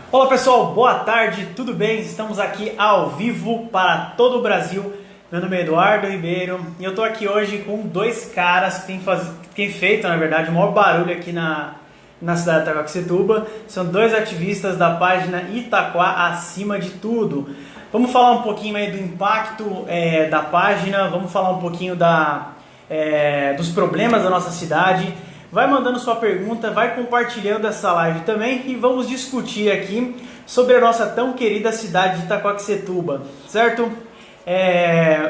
Olá pessoal, boa tarde, tudo bem? Estamos aqui ao vivo para todo o Brasil. Meu nome é Eduardo Ribeiro e eu estou aqui hoje com dois caras que têm feito, na verdade, o maior barulho aqui na cidade de Itaquaquecetuba. São dois ativistas da página Itaquá Acima de Tudo. Vamos falar um pouquinho aí do impacto da página, vamos falar um pouquinho dos problemas da nossa cidade. Vai mandando sua pergunta, vai compartilhando essa live também e vamos discutir aqui sobre a nossa tão querida cidade de Itaquaquecetuba, certo?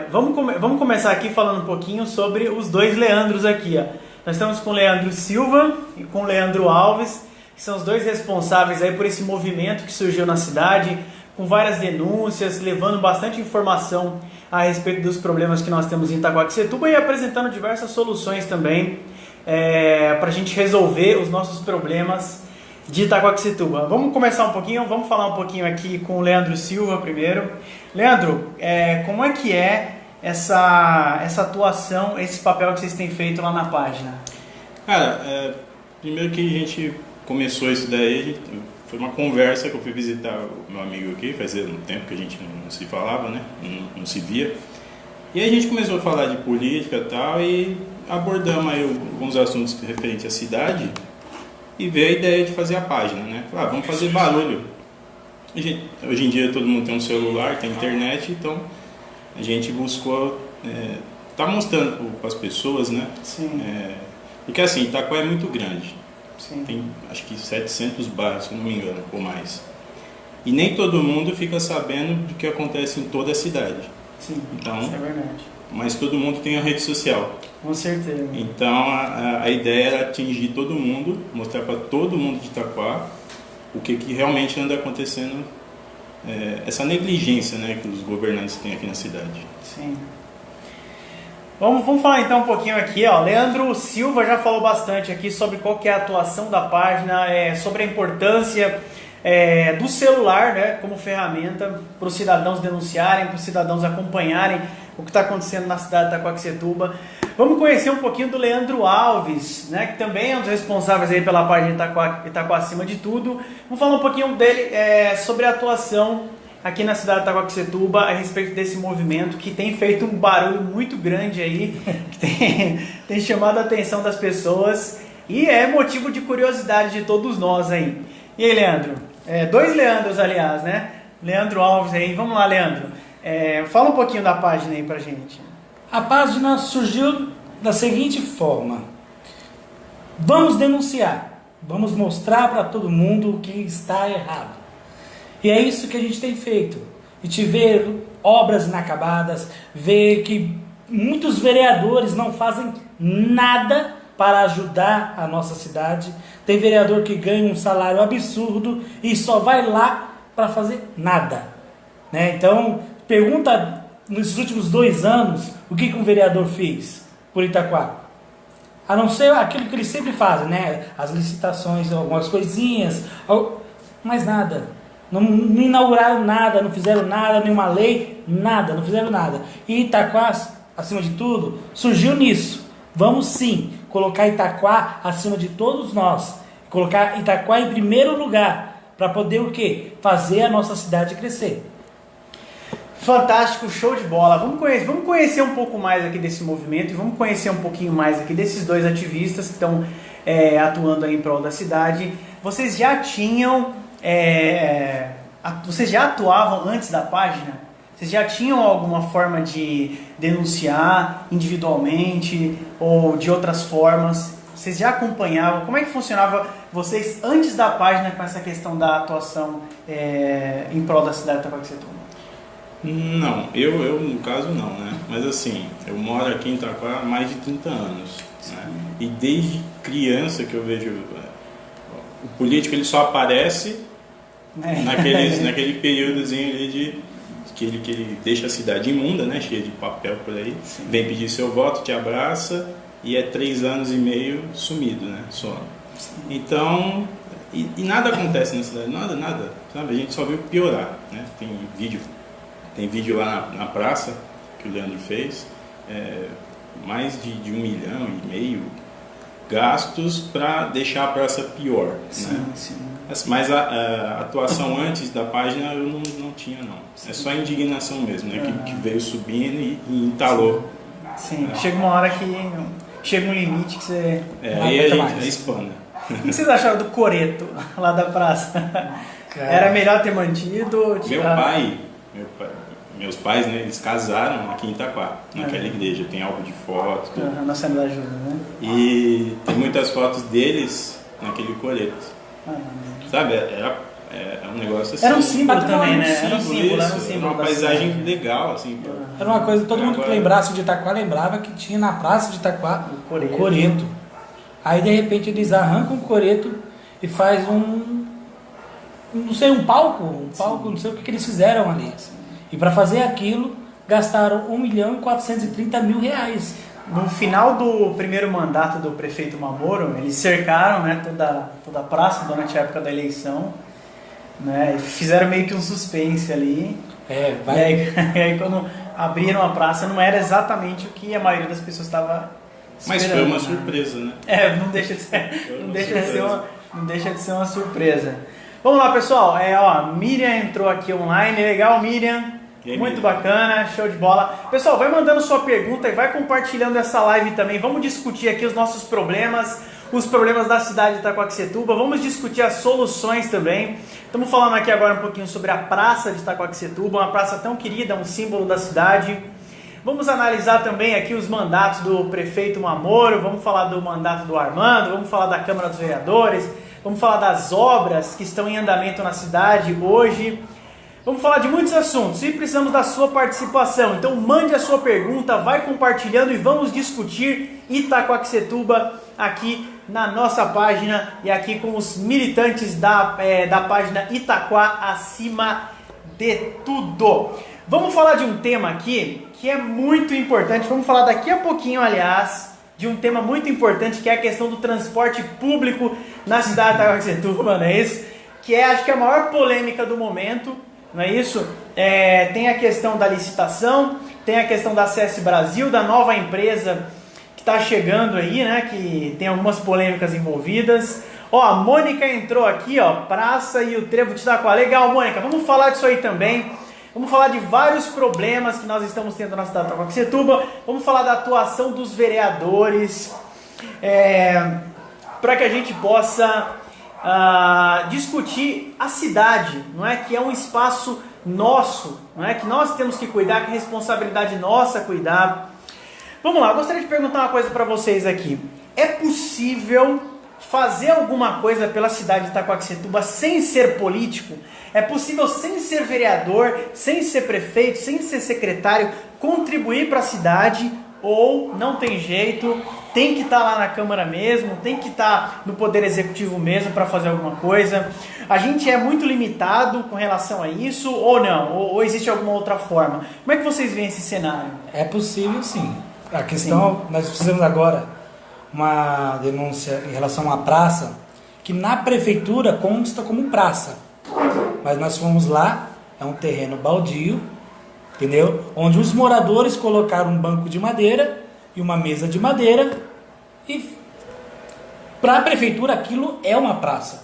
Vamos começar aqui falando um pouquinho sobre os dois Leandros aqui, ó. Nós estamos com o Leandro Silva e com o Leandro Alves, que são os dois responsáveis aí por esse movimento que surgiu na cidade, com várias denúncias, levando bastante informação a respeito dos problemas que nós temos em Itaquaquecetuba e apresentando diversas soluções também para a gente resolver os nossos problemas de Itaquaquecetuba. Vamos começar um pouquinho, vamos falar um pouquinho aqui com o Leandro Silva primeiro. Leandro, como é que é essa atuação, esse papel que vocês têm feito lá na página? Cara, primeiro que a gente começou isso daí, foi uma conversa que eu fui visitar o meu amigo aqui, fazia um tempo que a gente não se falava, né? Não se via. E aí a gente começou a falar de política e tal, e abordamos aí alguns assuntos referentes à cidade e veio a ideia de fazer a página, né? Vamos fazer barulho. Hoje em dia todo mundo tem um celular, tem internet, então a gente buscou tá mostrando para as pessoas, né? Sim. Porque assim, Itaquá é muito grande. Sim. Tem acho que 700 bairros, se não me engano, ou mais. E nem todo mundo fica sabendo do que acontece em toda a cidade. Sim, então, isso é verdade. Mas todo mundo tem a rede social. Com certeza. Então a ideia era atingir todo mundo, mostrar para todo mundo de Itaquá o que realmente anda acontecendo, essa negligência, né, que os governantes têm aqui na cidade. Sim. Vamos falar então um pouquinho aqui, ó. Leandro Silva já falou bastante aqui sobre qual que é a atuação da página, sobre a importância do celular, né, como ferramenta para os cidadãos denunciarem, para os cidadãos acompanharem o que está acontecendo na cidade de Itaquaquecetuba. Vamos conhecer um pouquinho do Leandro Alves, né, que também é um dos responsáveis aí pela página Itaquá Acima de Tudo. Vamos falar um pouquinho dele sobre a atuação aqui na cidade de Itaquaquecetuba a respeito desse movimento que tem feito um barulho muito grande aí, que tem chamado a atenção das pessoas e é motivo de curiosidade de todos nós aí. E aí, Leandro? Dois Leandros, aliás, né? Leandro Alves aí. Vamos lá, Leandro. Fala um pouquinho da página aí pra gente. A página surgiu da seguinte forma: vamos denunciar, vamos mostrar para todo mundo o que está errado. E é isso que a gente tem feito. A gente vê obras inacabadas, vê que muitos vereadores não fazem nada para ajudar a nossa cidade. Tem vereador que ganha um salário absurdo e só vai lá para fazer nada, né? Então, pergunta nesses últimos 2 anos o que um vereador fez por Itaquá. A não ser aquilo que eles sempre fazem, né? As licitações, algumas coisinhas, mas nada. Não inauguraram nada, não fizeram nada, nenhuma lei, nada, não fizeram nada. E Itaquá, acima de tudo, surgiu nisso. Vamos sim colocar Itaquá acima de todos nós. Colocar Itaquá em primeiro lugar. Para poder o quê? Fazer a nossa cidade crescer. Fantástico, show de bola. Vamos conhecer um pouco mais aqui desse movimento e vamos conhecer um pouquinho mais aqui desses dois ativistas que estão atuando aí em prol da cidade. Vocês já atuavam antes da página? Vocês já tinham alguma forma de denunciar individualmente ou de outras formas? Vocês já acompanhavam? Como é que funcionava vocês antes da página com essa questão da atuação em prol da cidade de Itaquaquecetuba? Não, eu no caso não, né? Mas assim, eu moro aqui em Itaquá há mais de 30 anos. Né? E desde criança que eu vejo o político, ele só aparece naquele períodozinho ali que ele deixa a cidade imunda, né? Cheia de papel por aí. Sim. Vem pedir seu voto, te abraça e 3 anos e meio sumido, né? Só. Então, e nada acontece na cidade, nada, sabe? A gente só viu piorar, né? Tem vídeo lá na praça que o Leandro fez, mais de 1,5 milhão gastos para deixar a praça pior. Sim, né? sim. Mas a atuação antes da página eu não tinha, não. Sim. É só a indignação mesmo, né? Que veio subindo e entalou. Sim, chega uma hora que chega um limite que você não Aí aguenta a mais. gente espana. O que vocês acharam do coreto lá da praça? Cara. Era melhor ter mantido? Meus pais, né, eles casaram aqui em Itaquá, naquela igreja. Tem álbum de fotos, tudo. Na Cena da Ajuda, né? E tem muitas fotos deles naquele coreto. Não. Sabe, é um negócio assim. Era um símbolo Patrimônio, também, né? Era um isso, símbolo, era um era símbolo. uma da paisagem cidade. legal, assim. Era uma coisa, todo mundo que Agora- lembrasse de Itaquá lembrava que tinha na praça de Itaquá O coreto. o coreto. Aí de repente eles arrancam o coreto e faz não sei, um palco, não sei o que eles fizeram ali. E para fazer aquilo gastaram R$1.430.000. No final do primeiro mandato do prefeito Mamoro, eles cercaram, né, toda a praça durante a época da eleição, né, e fizeram meio que um suspense ali. É, E aí quando abriram a praça não era exatamente o que a maioria das pessoas estava Mas esperando. foi uma né? surpresa, né? Não deixa de ser uma surpresa. Vamos lá, pessoal. Miriam entrou aqui online. Legal, Miriam. E aí, Muito Miriam? bacana, show de bola. Pessoal, vai mandando sua pergunta e vai compartilhando essa live também. Vamos discutir aqui os nossos problemas, os problemas da cidade de Itaquaquecetuba. Vamos discutir as soluções também. Estamos falando aqui agora um pouquinho sobre a praça de Itaquaquecetuba, uma praça tão querida, um símbolo da cidade. Vamos analisar também aqui os mandatos do prefeito Mamoro, vamos falar do mandato do Armando, vamos falar da Câmara dos Vereadores, vamos falar das obras que estão em andamento na cidade hoje. Vamos falar de muitos assuntos e precisamos da sua participação. Então mande a sua pergunta, vai compartilhando e vamos discutir Itaquaquecetuba aqui na nossa página e aqui com os militantes da página Itaquá Acima de Tudo. Vamos falar de um tema aqui que é muito importante. Vamos falar daqui a pouquinho, aliás, de um tema muito importante que é a questão do transporte público na cidade de Itaquaquecetuba, não é isso? Que é, acho que, a maior polêmica do momento, não é isso? Tem a questão da licitação, tem a questão da CS Brasil, da nova empresa que está chegando aí, né? Que tem algumas polêmicas envolvidas. A Mônica entrou aqui, Praça e o Trevo de Itaquá. Legal, Mônica, vamos falar disso aí também. Vamos falar de vários problemas que nós estamos tendo na cidade de Itaquaquecetuba. Vamos falar da atuação dos vereadores, para que a gente possa discutir a cidade, não é? Que é um espaço nosso, não é? Que nós temos que cuidar, que é responsabilidade nossa cuidar. Vamos lá, eu gostaria de perguntar uma coisa para vocês aqui. É possível fazer alguma coisa pela cidade de Itaquaquecetuba sem ser político? É possível, sem ser vereador, sem ser prefeito, sem ser secretário, contribuir para a cidade? Ou não tem jeito, tem que estar lá na Câmara mesmo, tem que estar no Poder Executivo mesmo para fazer alguma coisa? A gente é muito limitado com relação a isso ou não? Ou existe alguma outra forma? Como é que vocês veem esse cenário? É possível, sim. A questão, nós fizemos agora uma denúncia em relação à praça, que na prefeitura consta como praça. Mas nós fomos lá, é um terreno baldio, entendeu? Onde os moradores colocaram um banco de madeira e uma mesa de madeira, e para a prefeitura aquilo é uma praça.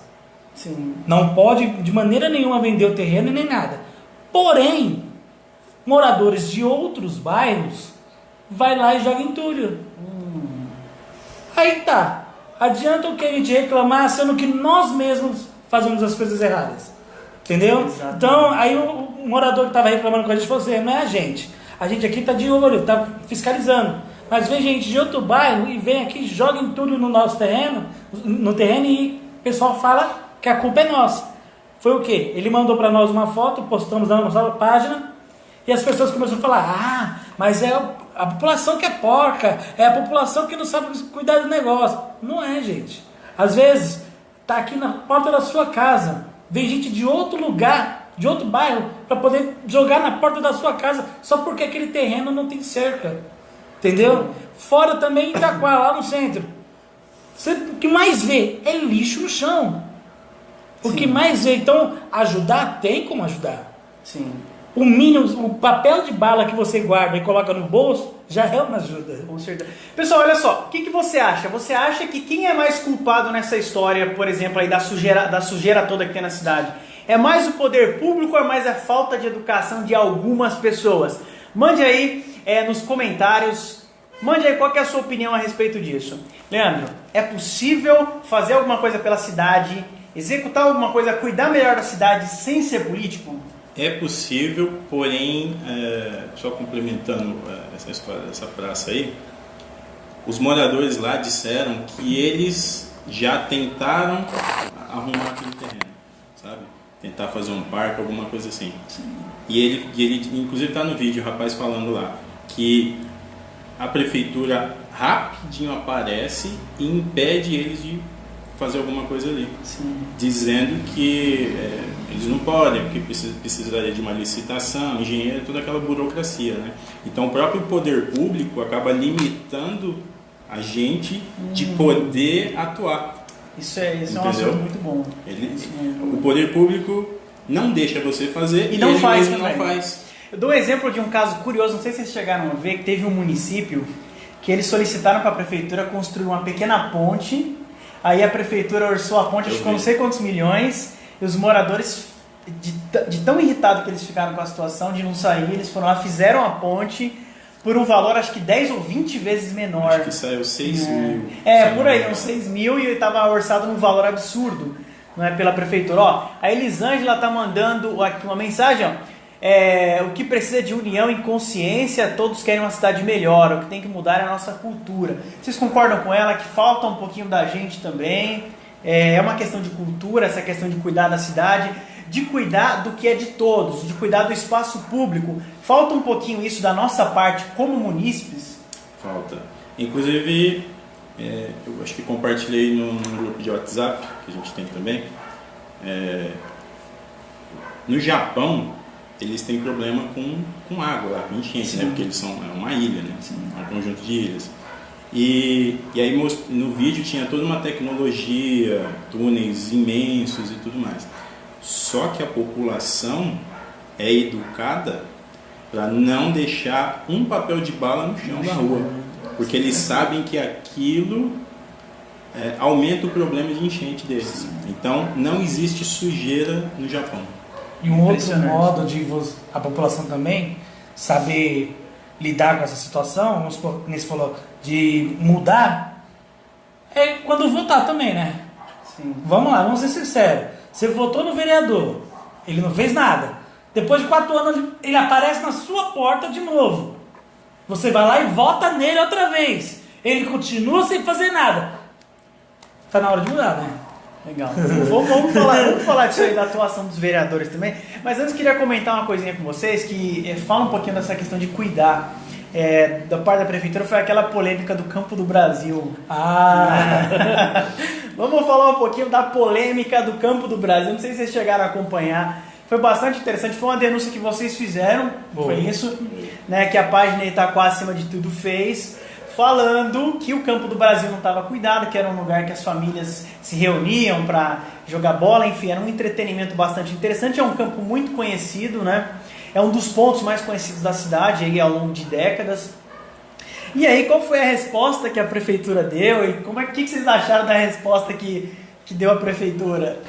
Sim. Não pode de maneira nenhuma vender o terreno nem nada. Porém, moradores de outros bairros vai lá e joga entulho. Aí tá. Adianta o que a gente reclamar, sendo que nós mesmos fazemos as coisas erradas. Entendeu? Exatamente. Então, aí o morador que estava reclamando com a gente falou assim, não é a gente aqui está de olho, está fiscalizando. Mas vem gente de outro bairro e vem aqui, joga entulho no nosso terreno, e o pessoal fala que a culpa é nossa. Foi o quê? Ele mandou para nós uma foto, postamos na nossa página, e as pessoas começaram a falar, mas é a população que é porca, é a população que não sabe cuidar do negócio. Não é, gente. Às vezes, está aqui na porta da sua casa, vem gente de outro lugar, de outro bairro, para poder jogar na porta da sua casa, só porque aquele terreno não tem cerca. Entendeu? Fora também em Itaquá, lá no centro. O que mais vê é lixo no chão. O que mais vê, então, ajudar, tem como ajudar. Sim. o mínimo, o papel de bala que você guarda e coloca no bolso já é uma ajuda. Com certeza. Pessoal, olha só, o que você acha? Você acha que quem é mais culpado nessa história, por exemplo, aí da sujeira toda que tem na cidade? É mais o poder público ou é mais a falta de educação de algumas pessoas? Mande aí nos comentários, mande aí qual que é a sua opinião a respeito disso. Leandro, é possível fazer alguma coisa pela cidade, executar alguma coisa, cuidar melhor da cidade sem ser político? É possível, porém, só complementando essa história dessa praça aí, os moradores lá disseram que eles já tentaram arrumar aquele terreno, sabe? Tentar fazer um parque, alguma coisa assim. Sim. E ele inclusive está no vídeo, o rapaz falando lá, que a prefeitura rapidinho aparece e impede eles de fazer alguma coisa ali. Sim. Dizendo que eles não podem, porque precisaria de uma licitação, engenheiro, toda aquela burocracia, né? Então o próprio poder público acaba limitando a gente de poder atuar. Isso é um assunto muito bom. O poder público não deixa você fazer e não faz mesmo também. Não faz. Eu dou um exemplo de um caso curioso, não sei se vocês chegaram a ver, que teve um município que eles solicitaram para a prefeitura construir uma pequena ponte. Aí a prefeitura orçou a ponte, ficou não sei quantos milhões, e os moradores, de tão irritados que eles ficaram com a situação, de não sair, eles foram lá, fizeram a ponte por um valor acho que 10 ou 20 vezes menor. Acho que saiu 6 mil. Por aí, uns 6 mil, e estava orçado num valor absurdo, não é, pela prefeitura. Ó, a Elisângela está mandando aqui uma mensagem, ó. O que precisa de união e consciência, todos querem uma cidade melhor, o que tem que mudar é a nossa cultura. Vocês concordam com ela que falta um pouquinho da gente também? É uma questão de cultura, essa questão de cuidar da cidade, de cuidar do que é de todos, de cuidar do espaço público. Falta um pouquinho isso da nossa parte como munícipes? Falta. Inclusive, eu acho que compartilhei no grupo de WhatsApp, que a gente tem também. No Japão, eles têm problema com água lá, com enchente, né? Porque eles são uma ilha, né? Um conjunto de ilhas. E aí no vídeo tinha toda uma tecnologia, túneis imensos e tudo mais. Só que a população é educada para não deixar um papel de bala no chão da rua, porque eles sabem que aquilo aumenta o problema de enchente deles. Então não existe sujeira no Japão. E um outro modo de a população também saber lidar com essa situação, vamos supor, como você falou, de mudar, é quando votar também, né? Sim. Vamos lá, vamos ser sinceros. Você votou no vereador, ele não fez nada. Depois de 4 anos, ele aparece na sua porta de novo. Você vai lá e vota nele outra vez. Ele continua sem fazer nada. Tá na hora de mudar, né? Legal. Vamos falar disso aí, da atuação dos vereadores também. Mas antes queria comentar uma coisinha com vocês, que fala um pouquinho dessa questão de cuidar. Da parte da prefeitura, foi aquela polêmica do Campo do Brasil. Vamos falar um pouquinho da polêmica do Campo do Brasil. Não sei se vocês chegaram a acompanhar. Foi bastante interessante. Foi uma denúncia que vocês fizeram. Foi isso, né, que a página Itaquá Acima de Tudo fez, falando que o Campo do Brasil não estava cuidado, que era um lugar que as famílias se reuniam para jogar bola, enfim, era um entretenimento bastante interessante. É um campo muito conhecido, né? É um dos pontos mais conhecidos da cidade aí ao longo de décadas. E aí, qual foi a resposta que a prefeitura deu? E o que vocês acharam da resposta que deu a prefeitura?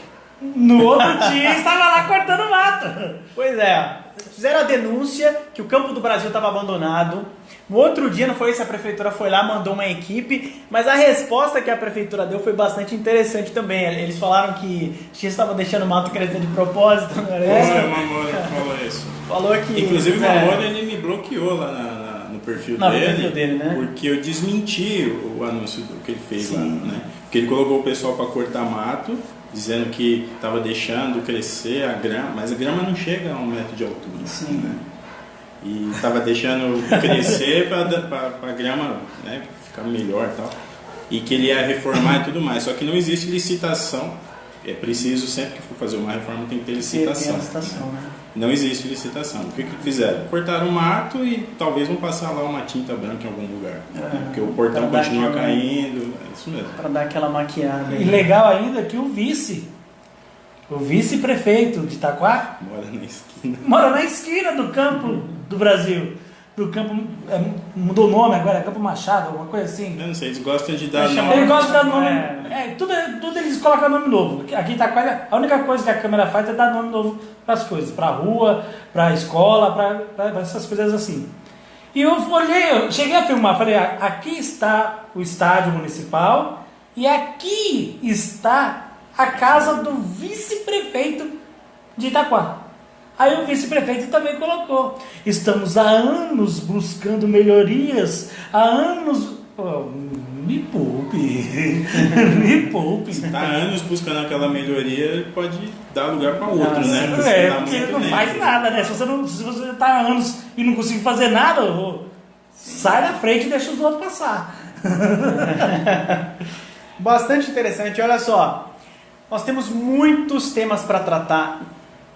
No outro dia estava lá cortando mato. Pois é, fizeram a denúncia que o Campo do Brasil estava abandonado. No outro dia, não foi isso, a prefeitura foi lá, mandou uma equipe, mas a resposta que a prefeitura deu foi bastante interessante também. Eles falaram que X estava deixando o mato crescer de propósito, não era isso? O Mamora falou isso. Falou que... Inclusive o Mamora, ele me bloqueou lá no perfil dele, né? Porque eu desmenti o anúncio que ele fez. Sim. Lá, né? Porque ele colocou o pessoal para cortar mato, dizendo que estava deixando crescer a grama, mas a grama não chega a 1 metro de altura. Sim. Né? E estava deixando crescer para a grama, né, ficar melhor e tal. E que ele ia reformar e tudo mais. Só que não existe licitação. É preciso, sempre que for fazer uma reforma, tem que ter licitação. Né? Não existe licitação. O que fizeram? Cortaram o mato e talvez vão passar lá uma tinta branca em algum lugar. Porque o portão continua caindo. É isso mesmo. Para dar aquela maquiada. E legal ainda que o vice O vice-prefeito de Itaquá Mora na esquina. mora na esquina do campo do Brasil. Do campo, mudou o nome agora, é Campo Machado, alguma coisa assim. Eu não sei, eles gostam de dar Deixa nome. Ele gosta de dar nome. É. Tudo eles colocam nome novo. Aqui em Itaquá, a única coisa que a Câmara faz é dar nome novo para as coisas, para a rua, para a escola, para essas coisas assim. E eu cheguei a filmar, falei, aqui está o estádio municipal e aqui está a casa do vice-prefeito de Itaquá. Aí o vice-prefeito também colocou: estamos há anos buscando melhorias, há anos... Oh, me poupe, me poupe. Se está anos buscando aquela melhoria, ele pode dar lugar para outro, né? Porque não faz nada, né? Se você está há anos e não consegue fazer nada, sai da frente e deixa os outros passar. Bastante interessante. Olha só, nós temos muitos temas para tratar.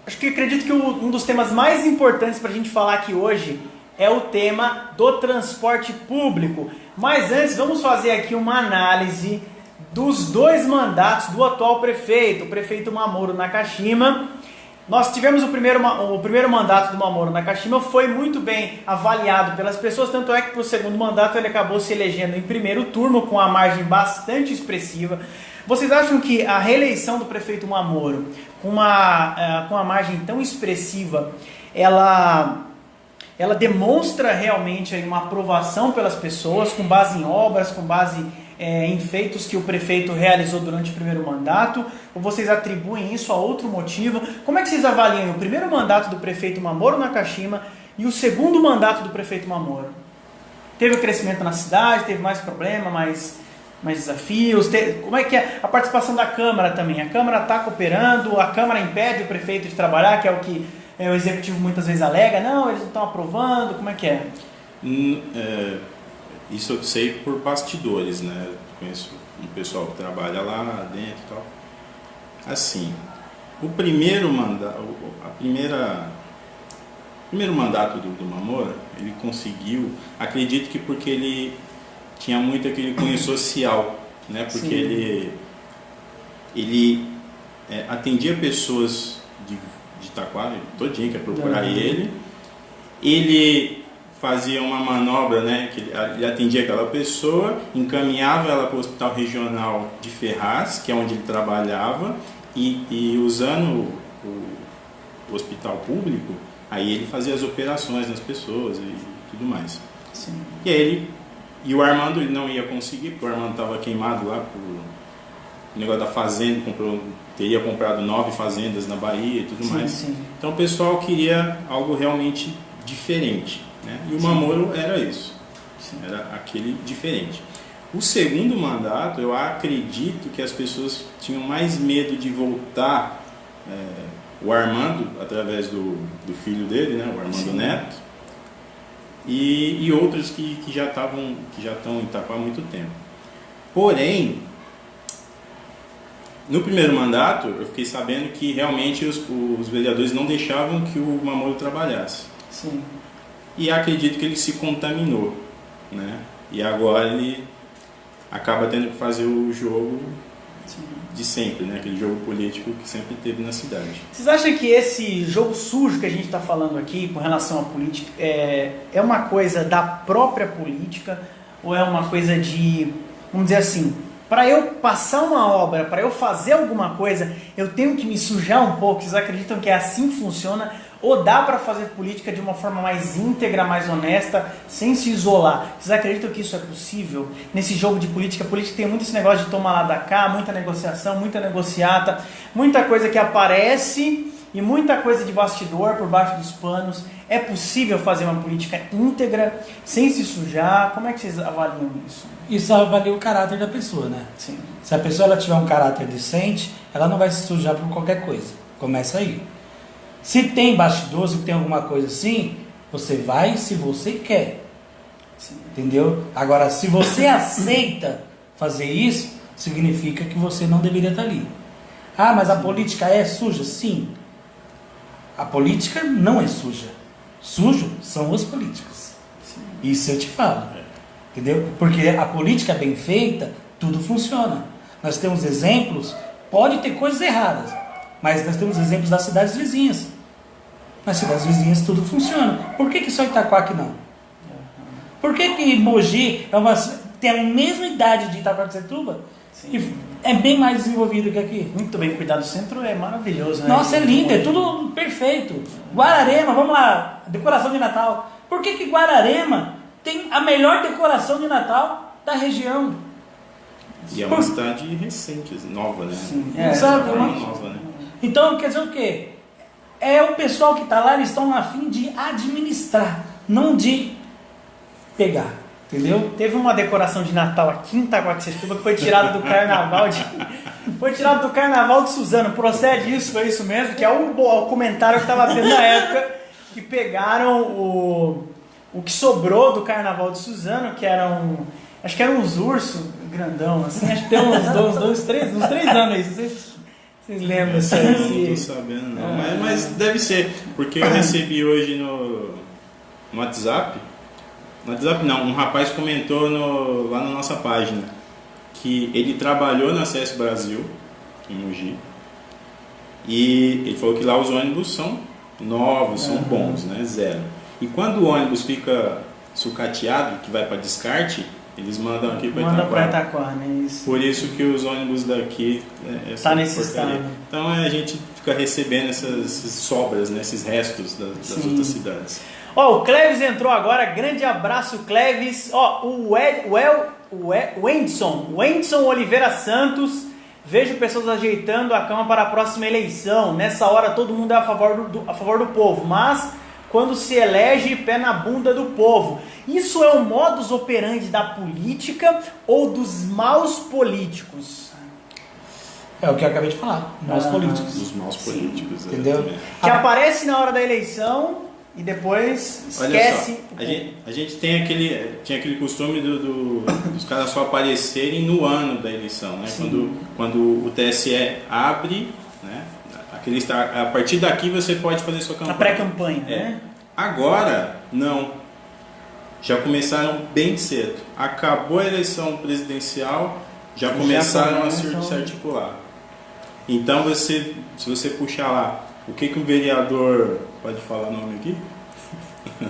Acredito que um dos temas mais importantes para a gente falar aqui hoje é o tema do transporte público. Mas antes, vamos fazer aqui uma análise dos 2 mandatos do atual prefeito, o prefeito Mamoru Nakashima. Nós tivemos o primeiro mandato do Mamoru Nakashima, foi muito bem avaliado pelas pessoas, tanto é que para o segundo mandato ele acabou se elegendo em primeiro turno, com a margem bastante expressiva. Vocês acham que a reeleição do prefeito Mamoru, com uma margem tão expressiva, ela demonstra realmente aí uma aprovação pelas pessoas, com base em obras, com base em feitos que o prefeito realizou durante o primeiro mandato? Ou vocês atribuem isso a outro motivo? Como é que vocês avaliam o primeiro mandato do prefeito Mamoru Nakashima e o segundo mandato do prefeito Mamoru? Teve crescimento na cidade, teve mais problema, mais desafios? Como é que é a participação da Câmara também? A Câmara está cooperando? A Câmara impede o prefeito de trabalhar, que é o que o Executivo muitas vezes alega? Não, eles não estão aprovando. Como é que é? Isso eu sei por bastidores, né? Eu conheço um pessoal que trabalha lá dentro e tal. Assim, o primeiro mandato do Mamoru, ele conseguiu, acredito que porque ele tinha muito aquele cunho social, né? Porque ele atendia pessoas de Itaquá, todinho, que ia procurar ele fazia uma manobra, né? Que ele atendia aquela pessoa, encaminhava ela para o Hospital Regional de Ferraz, que é onde ele trabalhava, e usando o hospital público, aí ele fazia as operações nas pessoas e tudo mais. Sim. E o Armando ele não ia conseguir, porque o Armando estava queimado lá por o negócio da fazenda, teria comprado 9 fazendas na Bahia e tudo mais. Sim. Então o pessoal queria algo realmente diferente, né? E o Mamoru era isso, era aquele diferente. O segundo mandato, eu acredito que as pessoas tinham mais medo de voltar o Armando, através do filho dele, né, o Armando Neto, e outros que já estão em Itaquá há muito tempo. Porém, no primeiro mandato, eu fiquei sabendo que realmente os vereadores não deixavam que o Mamoru trabalhasse. Sim. E acredito que ele se contaminou, né? E agora ele acaba tendo que fazer o jogo de sempre, né? Aquele jogo político que sempre teve na cidade. Vocês acham que esse jogo sujo que a gente está falando aqui com relação à política é uma coisa da própria política ou é uma coisa de, vamos dizer assim, para eu passar uma obra, para eu fazer alguma coisa, eu tenho que me sujar um pouco? Vocês acreditam que é assim que funciona? Ou dá para fazer política de uma forma mais íntegra, mais honesta, sem se isolar? Vocês acreditam que isso é possível? Nesse jogo de política, a política tem muito esse negócio de tomar lá da cá, muita negociação, muita negociata, muita coisa que aparece e muita coisa de bastidor, por baixo dos panos. É possível fazer uma política íntegra, sem se sujar? Como é que vocês avaliam isso? Isso avalia o caráter da pessoa, né? Sim. Se a pessoa tiver um caráter decente, ela não vai se sujar por qualquer coisa. Começa aí. Se tem bastidor, se tem alguma coisa assim, você vai se você quer. Sim. Entendeu? Agora, se você aceita fazer isso, significa que você não deveria estar ali. Ah, mas a política é suja? Sim. A política não é suja. Sujo são os políticos. Sim. Isso eu te falo. Entendeu? Porque a política bem feita, tudo funciona. Nós temos exemplos, pode ter coisas erradas, Mas nós temos exemplos das cidades vizinhas. Nas cidades vizinhas tudo funciona. Por que só Itaquá não? Por que Mogi tem a mesma idade de Itaquaquecetuba e é bem mais desenvolvido que aqui? Muito bem cuidado. O centro é maravilhoso, né? Nossa, é lindo, é tudo perfeito. Guararema, vamos lá, decoração de Natal. Por que Guararema tem a melhor decoração de Natal da região? E é uma cidade recente, nova, né? Sim, sabe, nova, né? Então, quer dizer o quê? É o pessoal que está lá, eles estão a fim de administrar, não de pegar, entendeu? Teve uma decoração de Natal aqui em Itaquaquecetuba que foi tirada do carnaval de Suzano. Procede isso? Foi isso mesmo? Que é o comentário que estava tendo na época, que pegaram o que sobrou do carnaval de Suzano, que eram, acho que eram uns ursos grandão, assim, acho que tem uns 3 anos isso, vocês lembram disso aí? Não tô sabendo não, mas deve ser, porque eu recebi hoje no WhatsApp, não, um rapaz comentou lá na nossa página que ele trabalhou na CS Brasil, em Mogi, e ele falou que lá os ônibus são novos, são bons, né, zero. E quando o ônibus fica sucateado, que vai para descarte, eles mandam aqui para Itaquá, né? Isso. Por isso que os ônibus daqui tá nesse estado. Então a gente fica recebendo essas sobras, né, esses restos das outras cidades. Ó, o Cleves entrou agora, grande abraço, Cleves. Ó, o Wendson Oliveira Santos, vejo pessoas ajeitando a cama para a próxima eleição. Nessa hora todo mundo é a favor do povo, mas quando se elege, pé na bunda do povo. Isso é o modus operandi da política ou dos maus políticos? É o que eu acabei de falar, maus políticos. Dos maus políticos, entendeu? Que aparece na hora da eleição e depois esquece. A gente tinha aquele costume dos caras só aparecerem no ano da eleição, né? Quando o TSE abre, né? A partir daqui você pode fazer sua campanha. A pré-campanha, né? Agora, não. Já começaram bem cedo. Acabou a eleição presidencial, já começaram a se articular. Então, se você puxar lá, o que um vereador... Pode falar o nome aqui?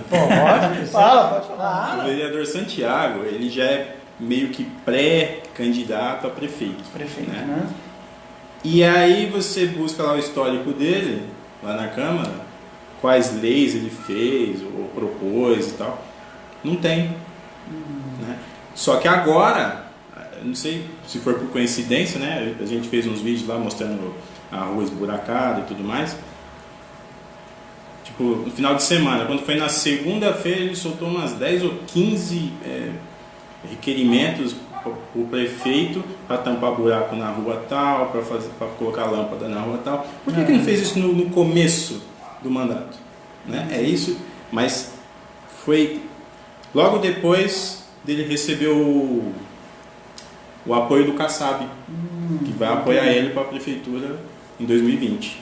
Pode falar. O vereador Santiago, ele já é meio que pré-candidato a prefeito. Né? E aí você busca lá o histórico dele, lá na Câmara, quais leis ele fez ou propôs e tal. Não tem. Né? Só que agora, não sei se for por coincidência, né? A gente fez uns vídeos lá mostrando a rua esburacada e tudo mais. Tipo, no final de semana, quando foi na segunda-feira, ele soltou umas 10 ou 15 requerimentos o prefeito para tampar buraco na rua tal, para colocar lâmpada na rua tal. Por que ele não fez isso no começo do mandato? Né? É isso, mas foi logo depois dele receber o apoio do Kassab, que vai apoiar ele para a prefeitura em 2020.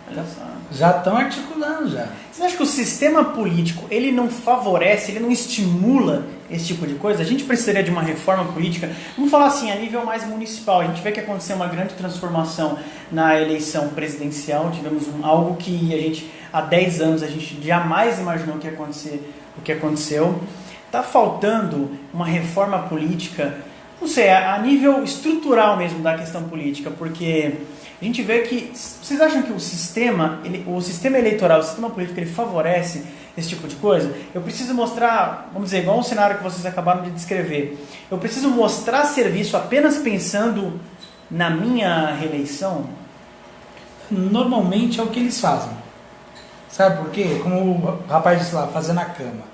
Olha só. Já estão articulando já. Você acha que o sistema político, ele não favorece, ele não estimula esse tipo de coisa? A gente precisaria de uma reforma política, vamos falar assim, a nível mais municipal. A gente vê que aconteceu uma grande transformação na eleição presidencial, tivemos algo que a gente, há 10 anos, a gente jamais imaginou que ia acontecer, o que aconteceu. Está faltando uma reforma política, não sei, a nível estrutural mesmo da questão política, porque a gente vê que, vocês acham que o sistema eleitoral, o sistema político, ele favorece esse tipo de coisa? Eu preciso mostrar, vamos dizer, igual um cenário que vocês acabaram de descrever, eu preciso mostrar serviço apenas pensando na minha reeleição? Normalmente é o que eles fazem. Sabe por quê? Como o rapaz disse lá, fazendo a cama.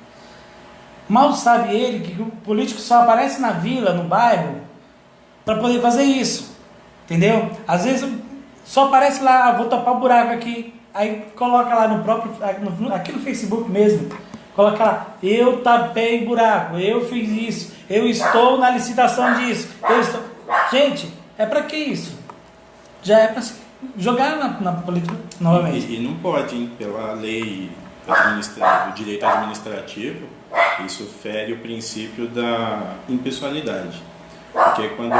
Mal sabe ele que o político só aparece na vila, no bairro, para poder fazer isso. Entendeu? Às vezes só aparece lá, vou tapar o buraco aqui. Aí coloca lá no próprio, aqui no Facebook mesmo. Coloca lá, eu tapei buraco, eu fiz isso, eu estou na licitação disso. Gente, é para que isso? Já é para jogar na política novamente. E não pode, hein? Pela lei do direito administrativo, isso fere o princípio da impessoalidade. Porque quando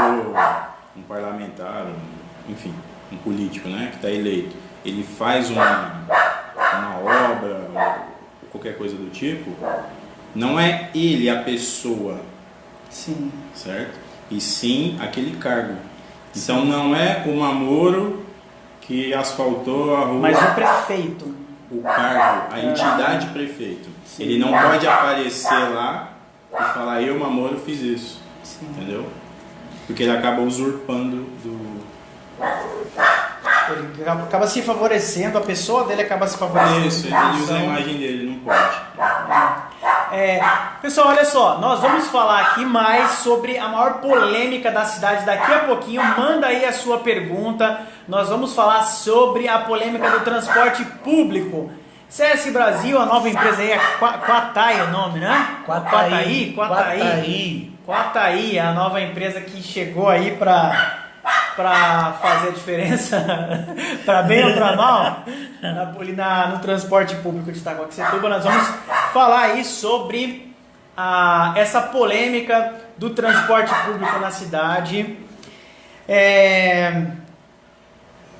um parlamentar, enfim, um político, né, que está eleito, ele faz uma obra ou qualquer coisa do tipo, não é ele a pessoa, Sim. certo? E sim aquele cargo. Então não é o Mamoro que asfaltou a rua, Mas o prefeito. o cargo, a entidade prefeito. Sim. Ele não pode aparecer lá e falar, eu, Mamoro, fiz isso. Sim. Entendeu? Porque ele acaba usurpando do... Ele acaba se favorecendo, a pessoa dele acaba se favorecendo. Isso, ele usa a imagem dele, não pode. Pessoal, olha só, nós vamos falar aqui mais sobre a maior polêmica da cidade daqui a pouquinho. Manda aí a sua pergunta. Nós vamos falar sobre a polêmica do transporte público. CS Brasil, a nova empresa aí, é Quatai o nome, né? Quataí. Quatai, a nova empresa que chegou aí para fazer a diferença, para bem ou para mal, no transporte público de Itacoaxetuba. Nós vamos falar aí sobre essa polêmica do transporte público na cidade.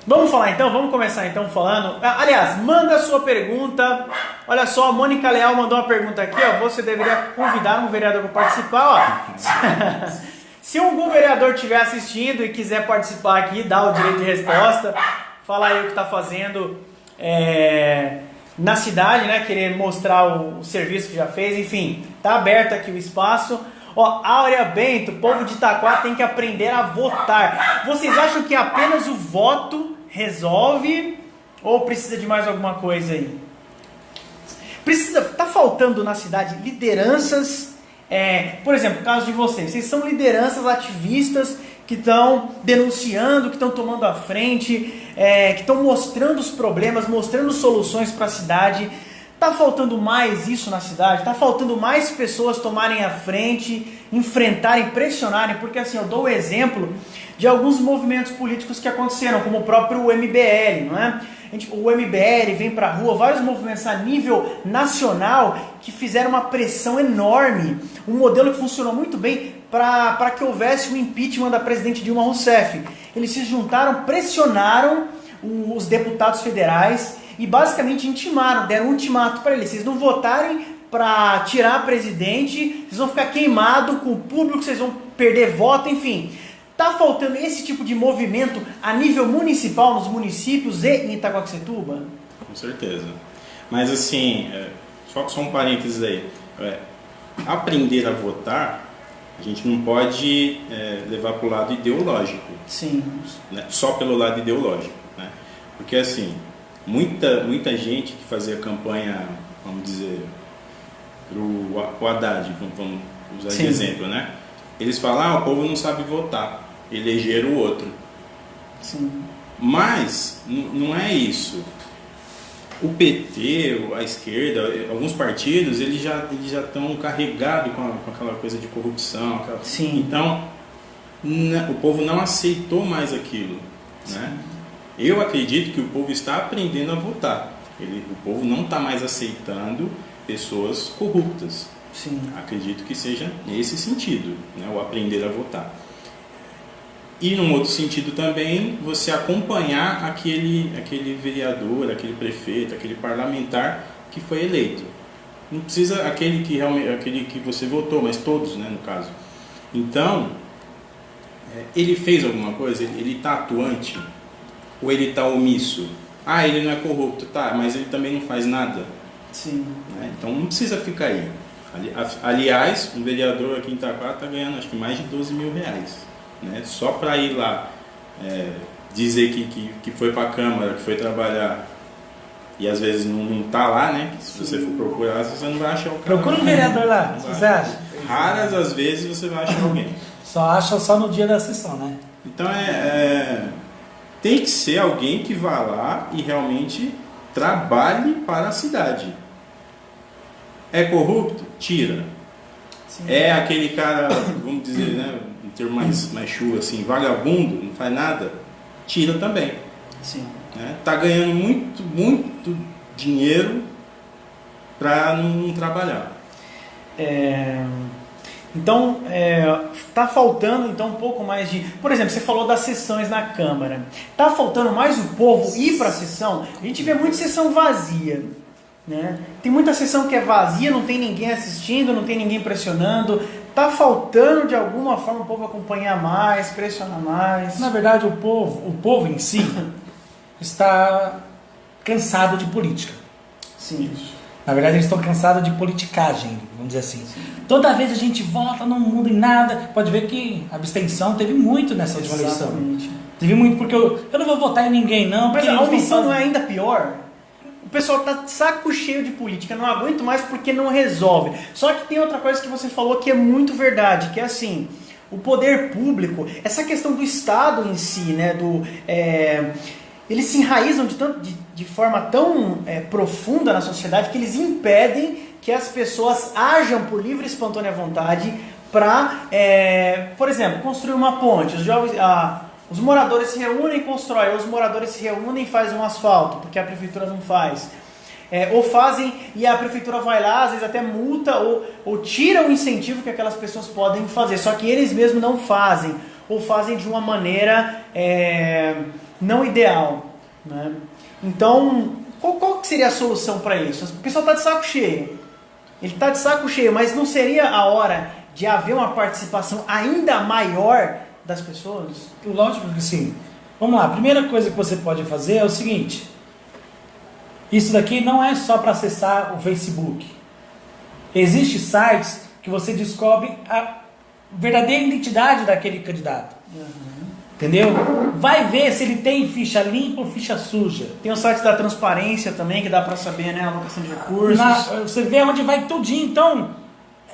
Vamos falar então, vamos começar então falando. Aliás, manda a sua pergunta. Olha só, a Mônica Leal mandou uma pergunta aqui, ó. Você deveria convidar um vereador para participar, ó. Se algum vereador estiver assistindo e quiser participar aqui, dá o direito de resposta, fala aí o que está fazendo na cidade, né? Querer mostrar o serviço que já fez, enfim, tá aberto aqui o espaço. Ó, Áurea Bento, povo de Itaquá tem que aprender a votar. Vocês acham que apenas o voto resolve ou precisa de mais alguma coisa aí? Tá faltando na cidade lideranças. Por exemplo, no caso de vocês são lideranças ativistas que estão denunciando, que estão tomando a frente, que estão mostrando os problemas, mostrando soluções para a cidade. Está faltando mais isso na cidade? Está faltando mais pessoas tomarem a frente, enfrentarem, pressionarem? Porque assim, eu dou o exemplo de alguns movimentos políticos que aconteceram, como o próprio MBL, não é? O MBL vem para a rua, vários movimentos a nível nacional que fizeram uma pressão enorme, um modelo que funcionou muito bem para que houvesse o impeachment da presidente Dilma Rousseff. Eles se juntaram, pressionaram os deputados federais e basicamente intimaram, deram um ultimato para eles: vocês não votarem para tirar a presidente, vocês vão ficar queimados com o público, vocês vão perder voto, enfim. Está faltando esse tipo de movimento a nível municipal, nos municípios e em Itacoaxetuba? Com certeza. Mas assim, só um parênteses aí. Aprender a votar, a gente não pode levar para o lado ideológico. Sim. Né? Só pelo lado ideológico. Né? Porque assim, muita gente que fazia campanha, vamos dizer, para o Haddad, vamos usar de exemplo, né? Eles falam, o povo não sabe votar, elegeram o outro. Sim. Mas não é isso. O PT, a esquerda, alguns partidos, eles já estão carregados com aquela coisa de corrupção. Sim. Então, o povo não aceitou mais aquilo. Né? Eu acredito que o povo está aprendendo a votar. O povo não está mais aceitando pessoas corruptas. Sim. Acredito que seja nesse sentido, né? O aprender a votar. E num outro sentido também, você acompanhar aquele vereador, aquele prefeito, aquele parlamentar que foi eleito. Não precisa aquele que você votou, mas todos, né, no caso. Então, ele fez alguma coisa? Ele está atuante? Ou ele está omisso? Ele não é corrupto, tá, mas ele também não faz nada. Sim. Né? Então não precisa ficar aí. Aliás, um vereador aqui em Itaquá está ganhando acho que mais de 12 mil reais. Né? Só para ir lá dizer que foi para a Câmara, que foi trabalhar e às vezes não está lá, né? Que se você for procurar, você não vai achar o cara. Procura um vereador lá, você acha? Raras as vezes você vai achar alguém. Só acha só no dia da sessão, né? Então tem que ser alguém que vá lá e realmente trabalhe para a cidade. É corrupto? Tira. Sim. É aquele cara, vamos dizer, né, um termo mais chulo assim, vagabundo, não faz nada? Tira também. Sim. Né? Tá ganhando muito dinheiro para não trabalhar. Então, está faltando então um pouco mais de... Por exemplo, você falou das sessões na Câmara. Está faltando mais o povo ir para a sessão? A gente vê muita sessão vazia. Né? Tem muita sessão que é vazia, não tem ninguém assistindo, não tem ninguém pressionando. Está faltando de alguma forma o povo acompanhar mais, pressionar mais. Na verdade, o povo em si está cansado de política. Sim. Na verdade, eles estão cansados de politicagem, vamos dizer assim. Toda vez a gente vota, não muda em nada. Pode ver que a abstenção teve muito nessa última eleição. Teve muito, porque eu não vou votar em ninguém, não. Mas a omissão não é ainda pior? O pessoal tá saco cheio de política, não aguento mais porque não resolve. Só que tem outra coisa que você falou que é muito verdade, que é assim, o poder público, essa questão do Estado em si, né, eles se enraizam de forma tão profunda na sociedade que eles impedem que as pessoas ajam por livre e espontânea vontade para, por exemplo, construir uma ponte. Os moradores se reúnem e constroem, os moradores se reúnem e fazem um asfalto, porque a prefeitura não faz. Ou fazem e a prefeitura vai lá, às vezes até multa ou tira o incentivo que aquelas pessoas podem fazer, só que eles mesmos não fazem, ou fazem de uma maneira não ideal. Né? Então, qual que seria a solução para isso? O pessoal está de saco cheio, ele está de saco cheio, mas não seria a hora de haver uma participação ainda maior das pessoas? Lógico que sim. Vamos lá, a primeira coisa que você pode fazer é o seguinte: isso daqui não é só para acessar o Facebook. Existem sites que você descobre a verdadeira identidade daquele candidato. Entendeu? Vai ver se ele tem ficha limpa ou ficha suja. Tem o site da transparência também, que dá para saber, né, a alocação de recursos. Você vê onde vai tudinho. Então,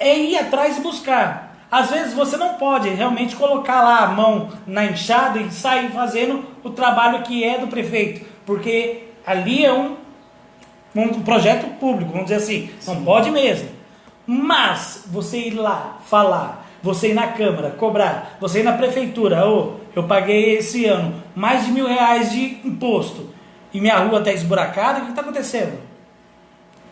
é ir atrás e buscar. Às vezes você não pode realmente colocar lá a mão na enxada e sair fazendo o trabalho que é do prefeito, porque ali é um projeto público, vamos dizer assim. Sim. Não pode mesmo. Mas você ir lá falar, você ir na Câmara cobrar, você ir na prefeitura, eu paguei esse ano mais de R$1.000 de imposto e minha rua está esburacada, o que está acontecendo?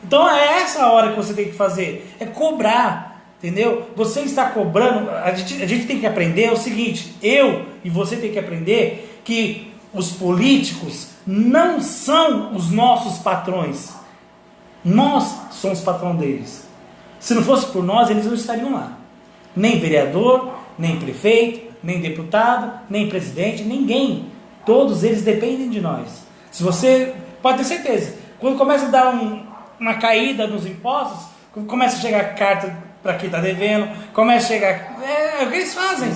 Então é essa hora que você tem que fazer, é cobrar. Entendeu? Você está cobrando, a gente tem que aprender o seguinte, eu e você tem que aprender que os políticos não são os nossos patrões. Nós somos patrão deles. Se não fosse por nós, eles não estariam lá. Nem vereador, nem prefeito, nem deputado, nem presidente, ninguém. Todos eles dependem de nós. Se você, pode ter certeza, quando começa a dar uma caída nos impostos, começa a chegar carta para quem está devendo, começa a chegar... É o que eles fazem.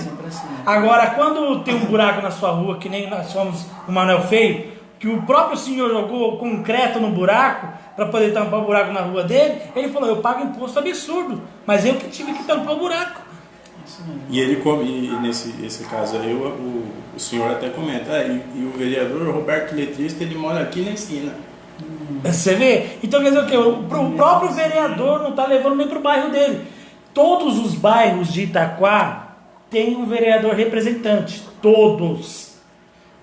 Agora, quando tem um buraco na sua rua, que nem nós somos o Manuel Feio, que o próprio senhor jogou concreto no buraco para poder tampar o buraco na rua dele, ele falou, eu pago imposto absurdo, mas eu que tive que tampar o buraco. E nesse caso aí, o senhor até comenta, e o vereador Roberto Letrista, ele mora aqui na esquina. Você vê? Então quer dizer o quê? O próprio vereador não está levando nem para o bairro dele. Todos os bairros de Itaquá têm um vereador representante. Todos.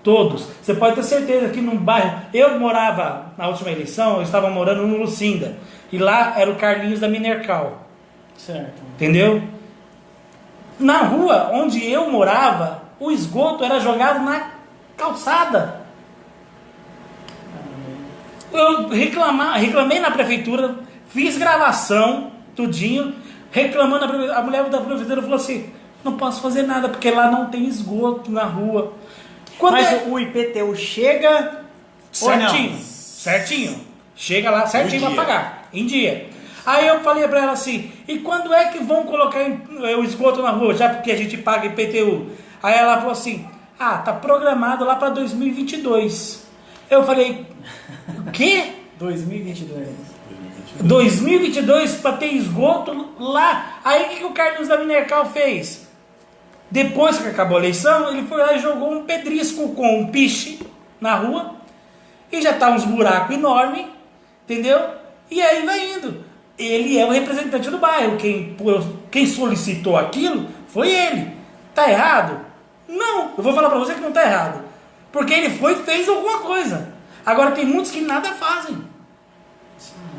Você pode ter certeza que num bairro... Eu morava, na última eleição, eu estava morando no Lucinda. E lá era o Carlinhos da Minercal. Certo. Entendeu? Na rua onde eu morava, o esgoto era jogado na calçada. Eu reclamei na prefeitura, fiz gravação, tudinho, reclamando a mulher da prefeitura falou assim, não posso fazer nada, porque lá não tem esgoto na rua. Mas o IPTU chega certinho, chega lá certinho para pagar, em dia. Aí eu falei para ela assim, e quando é que vão colocar o esgoto na rua, já porque a gente paga IPTU? Aí ela falou assim, tá programado lá para 2022. Eu falei, o quê? 2022 para ter esgoto lá. Aí o que o Carlos da Minercal fez? Depois que acabou a eleição, ele foi lá e jogou um pedrisco com um piche na rua. E já tá uns buracos enormes, entendeu? E aí vai indo. Ele é o representante do bairro. Quem solicitou aquilo foi ele. Tá errado? Não. Eu vou falar para você que não tá errado. Porque ele fez alguma coisa. Agora tem muitos que nada fazem.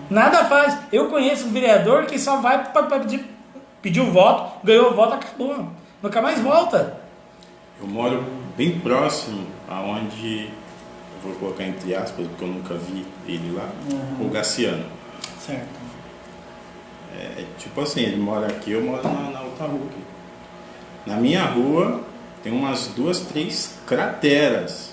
Nada faz. Eu conheço um vereador que só vai para pedir Pediu voto, ganhou o voto, acabou. Nunca mais volta. Eu moro bem próximo aonde, eu vou colocar entre aspas, porque eu nunca vi ele lá, o Gaciano. Certo. Tipo assim, ele mora aqui, eu moro na outra rua aqui. Na minha rua tem umas 2, 3 crateras.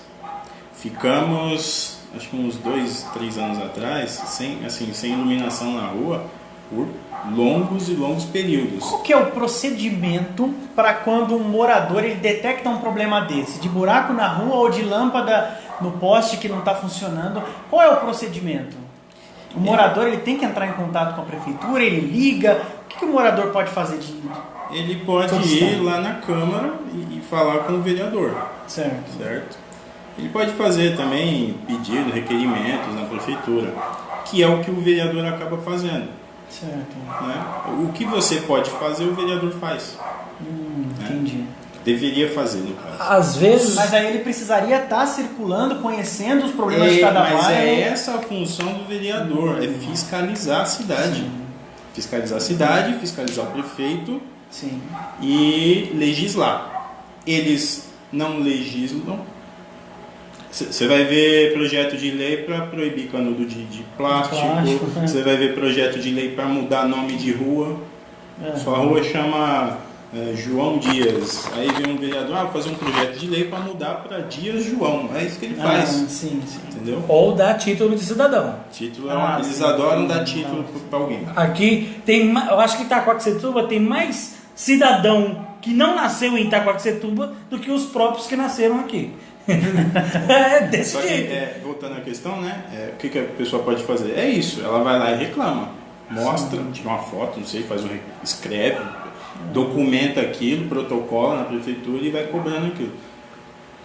Ficamos, acho que uns 2, 3 anos atrás, sem iluminação na rua, por longos e longos períodos. Qual que é o procedimento para quando um morador ele detecta um problema desse? De buraco na rua ou de lâmpada no poste que não está funcionando? Qual é o procedimento? O morador ele tem que entrar em contato com a prefeitura, ele liga. O que o morador pode fazer? Ele pode ir lá na Câmara e falar com o vereador. Certo? Ele pode fazer também pedido, requerimentos na prefeitura, que é o que o vereador acaba fazendo. Certo. Né? O que você pode fazer, o vereador faz. Entendi. Deveria fazer, no caso. Às vezes... Mas aí ele precisaria estar circulando, conhecendo os problemas de cada bairro. Mas é essa a função do vereador, é fiscalizar a cidade. Sim. Fiscalizar a cidade, fiscalizar o prefeito. Sim. E legislar. Eles não legislam. Você vai ver projeto de lei para proibir canudo de plástico. Você vai ver projeto de lei para mudar nome de rua. Sua rua chama João Dias. Aí vem um vereador, vou fazer um projeto de lei para mudar para Dias João. É isso que ele faz. Sim. Entendeu? Ou dá título de cidadão. Título, eles adoram dar título para alguém. Aqui tem, eu acho que Itaquaquecetuba tem mais cidadão que não nasceu em Itaquaquecetuba do que os próprios que nasceram aqui. Desse Só que, jeito. voltando à questão, né? O que a pessoa pode fazer? É isso, ela vai lá e reclama. Mostra, tira uma foto, não sei, escreve, documenta aquilo, protocola na prefeitura e vai cobrando aquilo.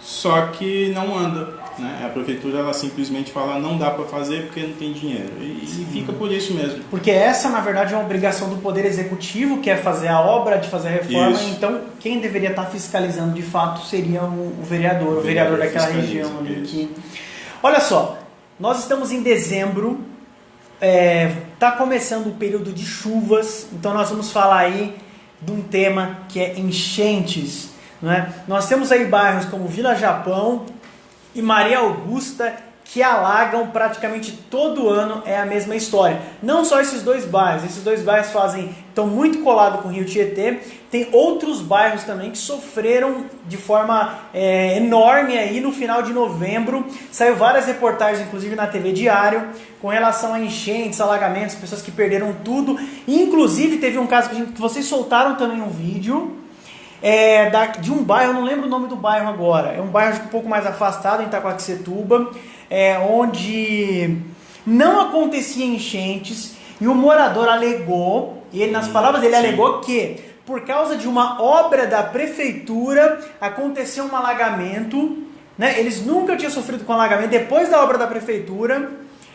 Só que não anda. Né? A prefeitura ela simplesmente fala não dá para fazer porque não tem dinheiro e fica por isso mesmo. Porque essa na verdade é uma obrigação do Poder Executivo, que é fazer a obra, de fazer a reforma. Isso. Então quem deveria estar fiscalizando de fato seria o vereador, o vereador daquela região ali. Olha só, nós estamos em dezembro, está começando o período de chuvas, então nós vamos falar aí de um tema que é enchentes. Né? Nós temos aí bairros como Vila Japão e Maria Augusta que alagam praticamente todo ano, é a mesma história. Não só esses dois bairros estão muito colados com o Rio Tietê, tem outros bairros também que sofreram de forma enorme aí no final de novembro. Saiu várias reportagens, inclusive na TV Diário, com relação a enchentes, alagamentos, pessoas que perderam tudo. Inclusive teve um caso que vocês soltaram também um vídeo, de um bairro, eu não lembro o nome do bairro agora, é um bairro um pouco mais afastado em Itaquaquecetuba, onde não acontecia enchentes e o morador alegou, e ele, nas palavras dele, alegou que por causa de uma obra da prefeitura aconteceu um alagamento, né? Eles nunca tinham sofrido com alagamento, depois da obra da prefeitura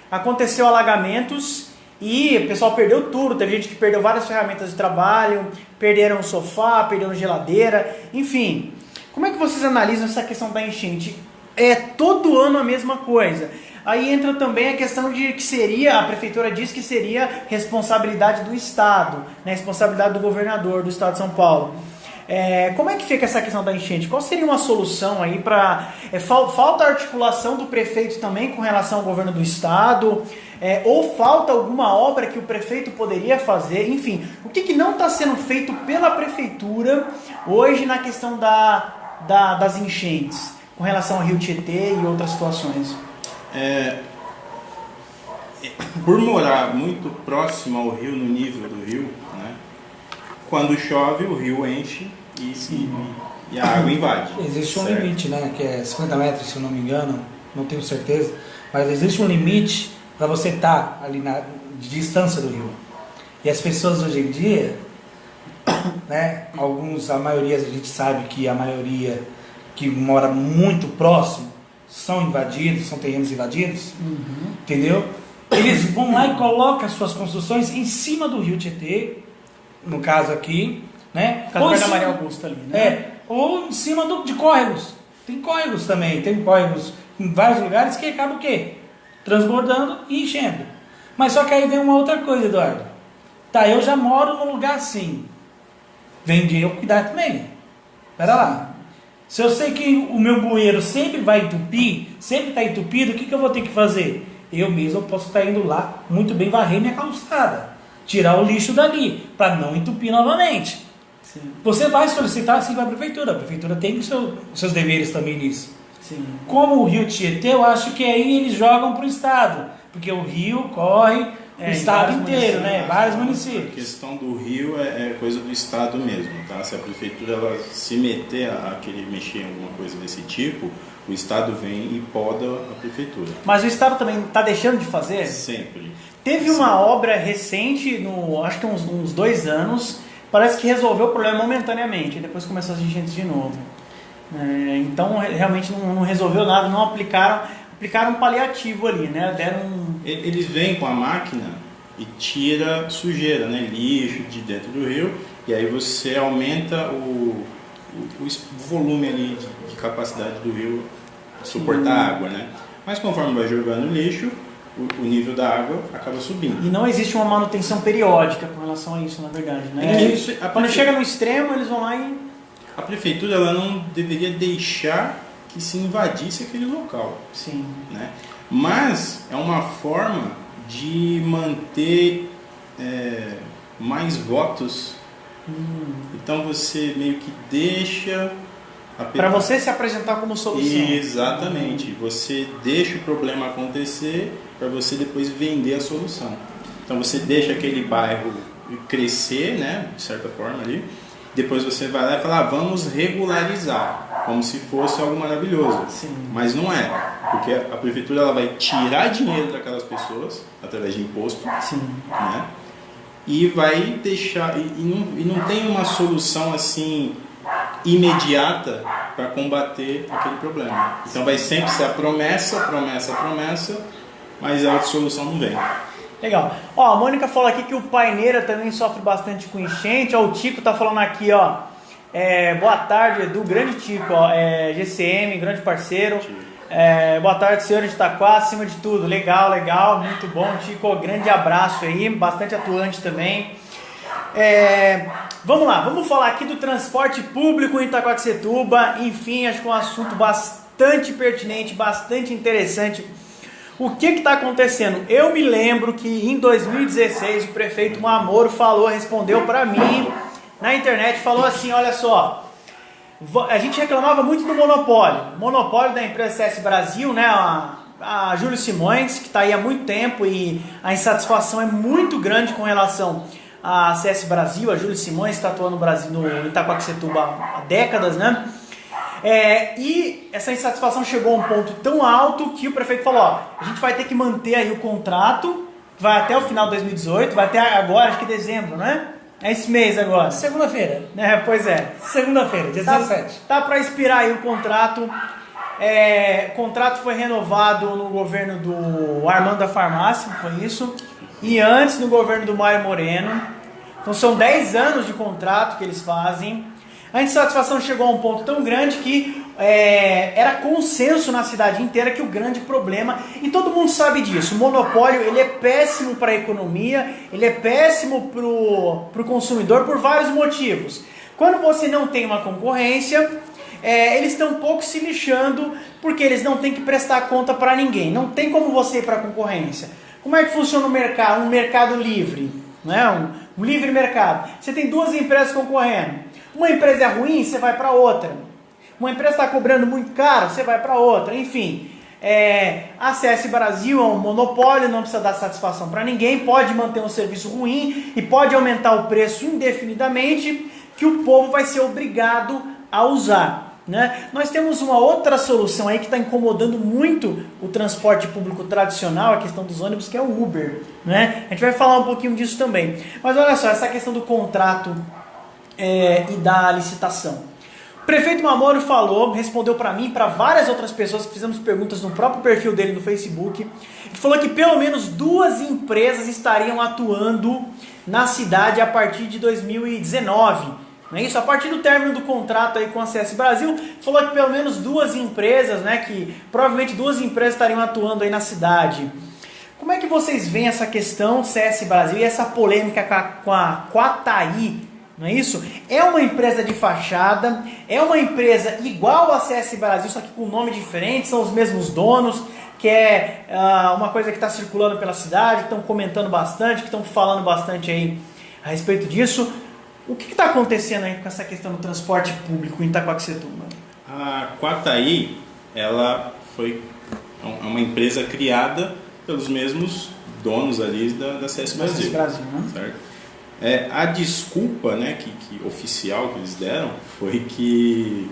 aconteceu alagamentos. E o pessoal perdeu tudo, teve gente que perdeu várias ferramentas de trabalho, perderam sofá, perderam geladeira, enfim. Como é que vocês analisam essa questão da enchente? É todo ano a mesma coisa. Aí entra também a questão de que a prefeitura diz que seria responsabilidade do Estado, né? Responsabilidade do governador do Estado de São Paulo. Como é que fica essa questão da enchente? Qual seria uma solução aí para... falta articulação do prefeito também com relação ao governo do Estado? Ou falta alguma obra que o prefeito poderia fazer? Enfim, o que não está sendo feito pela prefeitura hoje na questão das enchentes, com relação ao Rio Tietê e outras situações? Por morar muito próximo ao rio, no nível do rio, né? Quando chove o rio enche e a água invade. Existe um limite, né? Que é 50 metros, se eu não me engano, não tenho certeza, mas existe um limite para você estar ali de distância do rio. E as pessoas hoje em dia, né? A maioria, a gente sabe que a maioria que mora muito próximo são invadidos, são terrenos invadidos, entendeu? Eles vão lá e colocam as suas construções em cima do Rio Tietê, no caso aqui, né? Ou da Maria Augusta ali, né? Ou em cima de córregos. Tem córregos também, tem córregos em vários lugares que acabam o quê? Transbordando e enchendo. Mas só que aí vem uma outra coisa, Eduardo. Eu já moro num lugar assim. vem de eu cuidar também. Pera lá. Se eu sei que o meu bueiro sempre vai entupir, sempre está entupido, o que eu vou ter que fazer? Eu mesmo posso estar indo lá, muito bem, varrer minha calçada. Tirar o lixo dali, para não entupir novamente. Sim. Você vai solicitar sim para a prefeitura tem os seus deveres também nisso. Sim. Como o rio Tietê, eu acho que aí eles jogam para o estado, porque o rio corre o estado inteiro, né? Vários municípios. A questão do rio é coisa do estado mesmo, tá? Se a prefeitura ela se meter a querer mexer em alguma coisa desse tipo, o estado vem e poda a prefeitura. Mas o estado também está deixando de fazer? Sempre. Teve uma obra recente, acho que uns 2 anos, parece que resolveu o problema momentaneamente, depois começou as enchentes de novo. Então realmente não resolveu nada, não aplicaram um paliativo ali, né? Eles vêm com a máquina e tira sujeira, né? Lixo de dentro do rio, e aí você aumenta o volume ali de capacidade do rio suportar água, né? Mas conforme vai jogando lixo, o nível da água acaba subindo. E não existe uma manutenção periódica com relação a isso, na verdade, né? Quando chega no extremo, eles vão lá e... A prefeitura ela não deveria deixar que se invadisse aquele local. Sim. Né? Mas é uma forma de manter mais votos. Então você meio que deixa... Para você se apresentar como solução. Exatamente. Você deixa o problema acontecer para você depois vender a solução. Então você deixa aquele bairro crescer, né, de certa forma ali. Depois você vai lá e fala, vamos regularizar, como se fosse algo maravilhoso. Sim. Mas não é, porque a prefeitura ela vai tirar dinheiro daquelas pessoas através de imposto. Sim. Né, e vai deixar e não tem uma solução assim imediata para combater aquele problema. Então vai sempre ser a promessa, mas a solução não vem. Legal. Ó, a Mônica falou aqui que o Paineira também sofre bastante com enchente. Ó, o Tico tá falando aqui, ó. Boa tarde, Edu, grande Tico, ó. GCM, grande parceiro. Boa tarde, senhor de Itaquá, acima de tudo. Legal, muito bom, Tico. Grande abraço aí, bastante atuante também. Vamos lá, vamos falar aqui do transporte público em Itaquaquecetuba. Enfim, acho que é um assunto bastante pertinente, bastante interessante. O que está acontecendo? Eu me lembro que em 2016 o prefeito Mamoro respondeu para mim na internet, falou assim, olha só, a gente reclamava muito do monopólio da empresa CS Brasil, né, a Júlio Simões, que está aí há muito tempo e a insatisfação é muito grande com relação a CS Brasil. A Júlio Simões está atuando no Brasil, no Itaquaquecetuba há décadas, né? E essa insatisfação chegou a um ponto tão alto que o prefeito falou, ó, a gente vai ter que manter aí o contrato, vai até o final de 2018, vai até agora, acho que dezembro, né? É esse mês agora. Segunda-feira. Pois é. Segunda-feira, dia 17. Tá para expirar aí o contrato. O contrato foi renovado no governo do Armando da Farmácia, foi isso. E antes no governo do Mário Moreno. Então são 10 anos de contrato que eles fazem. A insatisfação chegou a um ponto tão grande que era consenso na cidade inteira que o grande problema, e todo mundo sabe disso, o monopólio ele é péssimo para a economia, ele é péssimo para o consumidor por vários motivos. Quando você não tem uma concorrência, eles estão um pouco se lixando porque eles não têm que prestar conta para ninguém, não tem como você ir para a concorrência. Como é que funciona o mercado, um mercado livre, né? Um livre mercado? Você tem 2 empresas concorrendo. Uma empresa é ruim, você vai para outra. Uma empresa está cobrando muito caro, você vai para outra. Enfim, a CS Brasil é um monopólio, não precisa dar satisfação para ninguém, pode manter um serviço ruim e pode aumentar o preço indefinidamente, que o povo vai ser obrigado a usar. Né? Nós temos uma outra solução aí que está incomodando muito o transporte público tradicional, a questão dos ônibus, que é o Uber. Né? A gente vai falar um pouquinho disso também. Mas olha só, essa questão do contrato e da licitação. O prefeito Mamoro respondeu para mim e para várias outras pessoas que fizemos perguntas no próprio perfil dele no Facebook. Ele falou que pelo menos 2 empresas estariam atuando na cidade a partir de 2019. Não é isso? A partir do término do contrato aí com a CS Brasil, falou que pelo menos 2 empresas, né, que provavelmente 2 empresas estariam atuando aí na cidade. Como é que vocês veem essa questão CS Brasil e essa polêmica com a Quataí, não é isso? É uma empresa de fachada, é uma empresa igual a CS Brasil, só que com nome diferente, são os mesmos donos, que é uma coisa que está circulando pela cidade, que estão comentando bastante, que estão falando bastante aí a respeito disso. O que está acontecendo aí com essa questão do transporte público em Itaquaquecetuba? A Quataí, ela foi uma empresa criada pelos mesmos donos ali da CS Brasil. Né? Certo? A desculpa, né, que oficial que eles deram foi que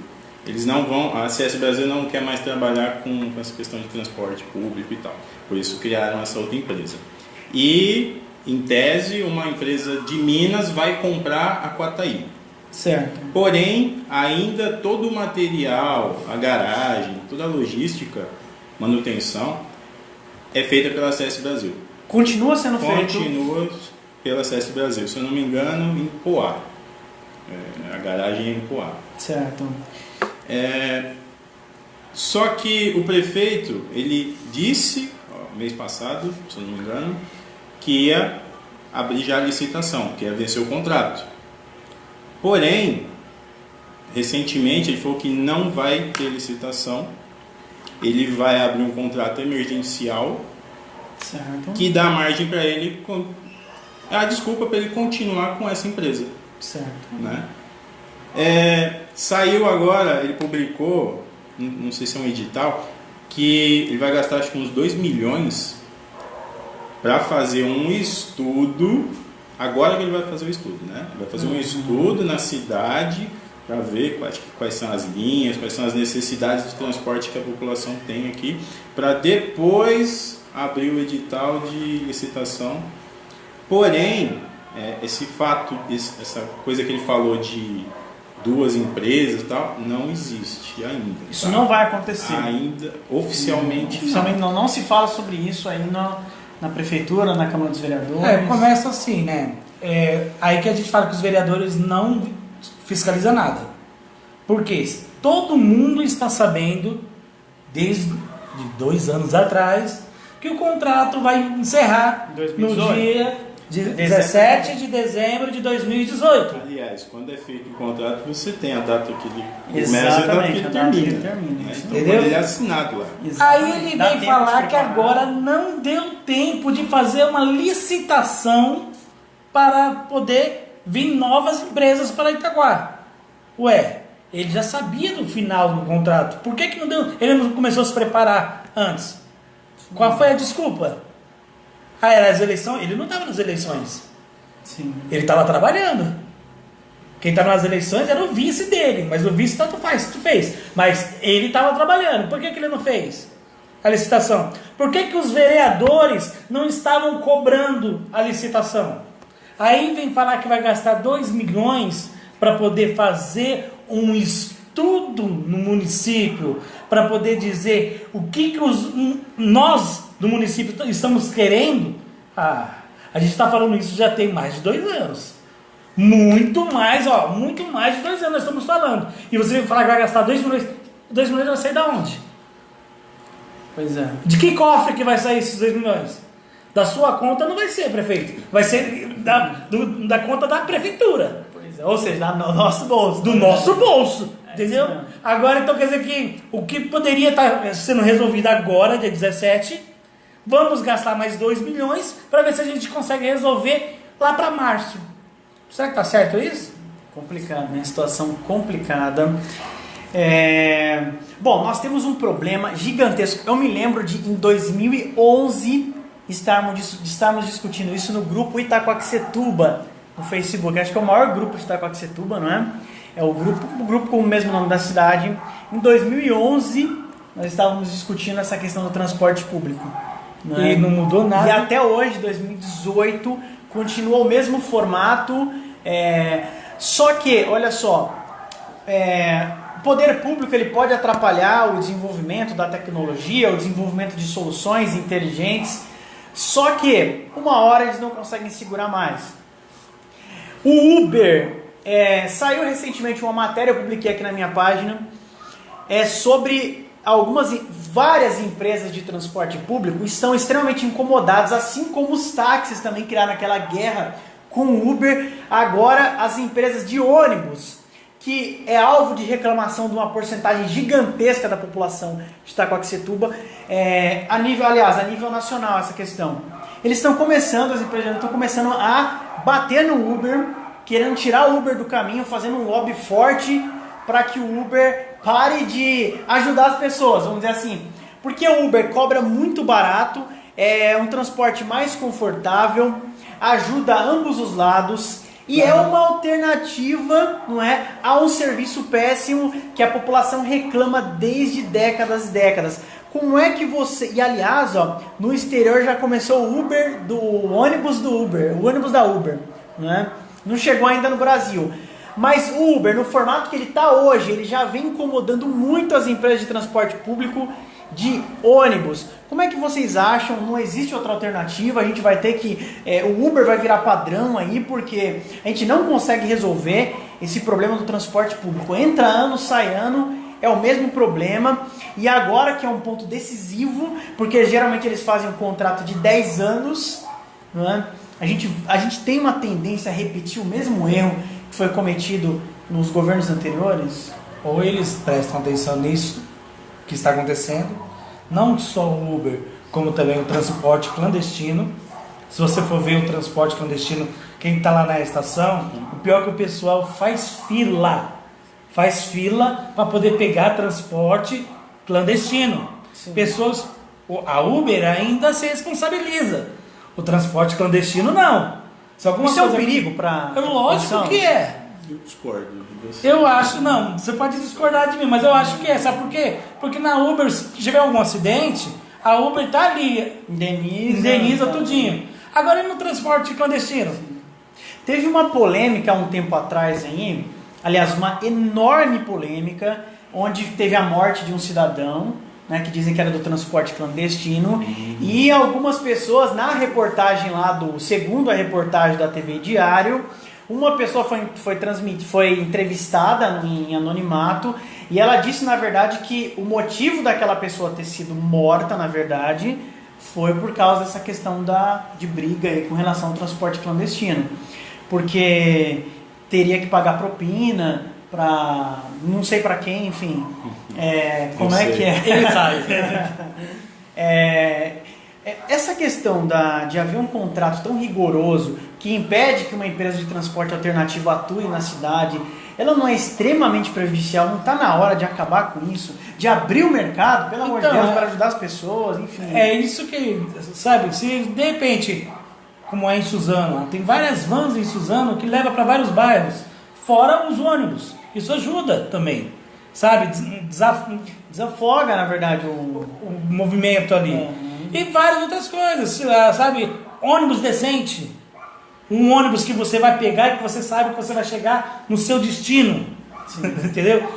eles não vão, a CS Brasil não quer mais trabalhar com essa questão de transporte público e tal. Por isso criaram essa outra empresa. E, em tese, uma empresa de Minas vai comprar a Quataí. Certo. Porém, ainda todo o material, a garagem, toda a logística, manutenção, é feita pela CS Brasil. Continua sendo feito? Continua pela CS Brasil. Se eu não me engano, em Poá. A garagem é em Poá. Certo. Só que o prefeito, ele disse, mês passado, se eu não me engano, que ia abrir já a licitação, que ia vencer o contrato. Porém, recentemente ele falou que não vai ter licitação, ele vai abrir um contrato emergencial, certo, que dá margem para ele, a desculpa para ele continuar com essa empresa. Certo. Né? Saiu agora, ele publicou, não sei se é um edital, que ele vai gastar acho que uns 2 milhões para fazer um estudo. Agora que ele vai fazer o estudo, né? Vai fazer um estudo na cidade para ver quais são as linhas, quais são as necessidades de transporte que a população tem aqui, para depois abrir o edital de licitação. Porém, esse fato, essa coisa que ele falou de 2 empresas e tal, não existe ainda. Isso não vai acontecer. Ainda, oficialmente não se fala sobre isso ainda na prefeitura, na Câmara dos Vereadores. Começa assim, né? Aí que a gente fala que os vereadores não fiscalizam nada. Porque todo mundo está sabendo, desde 2 anos atrás, que o contrato vai encerrar 2018. No dia 17 de dezembro de 2018. Aliás, quando é feito o contrato, você tem a data que ele começa e a data que ele termina. Né? Então, ele é assinado lá. Aí ele vem falar que agora não deu tempo de fazer uma licitação para poder vir novas empresas para Itaquá. Ele já sabia do final do contrato. Por que não deu? Ele não começou a se preparar antes? Qual foi a desculpa? Era as eleições? Ele não estava nas eleições. Sim. Ele estava trabalhando. Quem estava nas eleições era o vice dele, mas o vice tanto fez. Mas ele estava trabalhando. Por que ele não fez a licitação? Por que os vereadores não estavam cobrando a licitação? Aí vem falar que vai gastar 2 milhões para poder fazer um estudo no município, para poder dizer o que nós do município estamos querendo. A gente está falando isso já tem mais de 2 anos. Muito mais de 2 anos nós estamos falando. E você vai falar que vai gastar 2 milhões. 2 milhões vai sair da onde? Pois é. De que cofre que vai sair esses 2 milhões? Da sua conta não vai ser, prefeito. Vai ser da conta da prefeitura. Pois é. Ou seja, do nosso bolso. Do nosso bolso. Entendeu? Agora, então, quer dizer que o que poderia estar sendo resolvido agora, dia 17, vamos gastar mais 2 milhões para ver se a gente consegue resolver lá para março. Será que tá certo isso? Complicado, né? Situação complicada. Bom, nós temos um problema gigantesco. Eu me lembro de, em 2011, estarmos discutindo isso no grupo Itaquaquecetuba, no Facebook. Acho que é o maior grupo de Itaquaquecetuba, não é? É o grupo com o mesmo nome da cidade. Em 2011, nós estávamos discutindo essa questão do transporte público. Né? E não mudou nada. E até hoje, 2018, continua o mesmo formato. Só que, olha só, o poder público ele pode atrapalhar o desenvolvimento da tecnologia, o desenvolvimento de soluções inteligentes. Só que, uma hora eles não conseguem segurar mais. O Uber... saiu recentemente uma matéria, eu publiquei aqui na minha página, sobre várias empresas de transporte público estão extremamente incomodadas, assim como os táxis também criaram aquela guerra com o Uber. Agora as empresas de ônibus, que é alvo de reclamação de uma porcentagem gigantesca da população de Itacoaxetuba, a nível nacional essa questão. Eles estão começando, as empresas estão começando a bater no Uber, querendo tirar o Uber do caminho, fazendo um lobby forte para que o Uber pare de ajudar as pessoas, vamos dizer assim. Porque o Uber cobra muito barato, é um transporte mais confortável, ajuda ambos os lados e é uma alternativa, não é, a um serviço péssimo que a população reclama desde décadas e décadas. Como é que você... E aliás, ó, no exterior já começou o Uber, o ônibus da Uber, né? Não chegou ainda no Brasil. Mas o Uber, no formato que ele está hoje, ele já vem incomodando muito as empresas de transporte público de ônibus. Como é que vocês acham? Não existe outra alternativa? A gente vai ter que... o Uber vai virar padrão aí, porque a gente não consegue resolver esse problema do transporte público. Entra ano, sai ano, é o mesmo problema. E agora que é um ponto decisivo, porque geralmente eles fazem um contrato de 10 anos, não é? A gente tem uma tendência a repetir o mesmo erro que foi cometido nos governos anteriores? Ou eles prestam atenção nisso que está acontecendo, não só o Uber, como também o transporte clandestino. Se você for ver o transporte clandestino, quem está lá na estação, o pior é que o pessoal faz fila para poder pegar transporte clandestino. Sim. Pessoas, a Uber ainda se responsabiliza, o transporte clandestino não. Se alguma Isso coisa é um perigo para... Lógico que é. Eu discordo de você. Eu acho, não, você pode discordar de mim, mas eu acho que é. Sabe por quê? Porque na Uber, se tiver algum acidente, a Uber tá ali, indeniza tudinho. Agora e no transporte clandestino? Teve uma polêmica há um tempo atrás aí, aliás, uma enorme polêmica, onde teve a morte de um cidadão, né, que dizem que era do transporte clandestino, e algumas pessoas na reportagem lá segundo a reportagem da TV Diário, uma pessoa foi entrevistada em anonimato e ela disse, na verdade, que o motivo daquela pessoa ter sido morta, na verdade, foi por causa dessa questão de briga aí com relação ao transporte clandestino. Porque teria que pagar propina para não sei para quem, enfim. Como é que é? Ele sabe. Essa questão de haver um contrato tão rigoroso que impede que uma empresa de transporte alternativo atue na cidade, ela não é extremamente prejudicial? Não está na hora de acabar com isso? De abrir o mercado, pelo amor de Deus, para ajudar as pessoas, enfim. É isso que, sabe, se de repente, como é em Suzano, tem várias vans em Suzano que levam para vários bairros, fora os ônibus. Isso ajuda também, sabe? Desafoga, na verdade, o movimento ali. E várias outras coisas, sabe? Ônibus decente. Um ônibus que você vai pegar e que você sabe que você vai chegar no seu destino. Entendeu?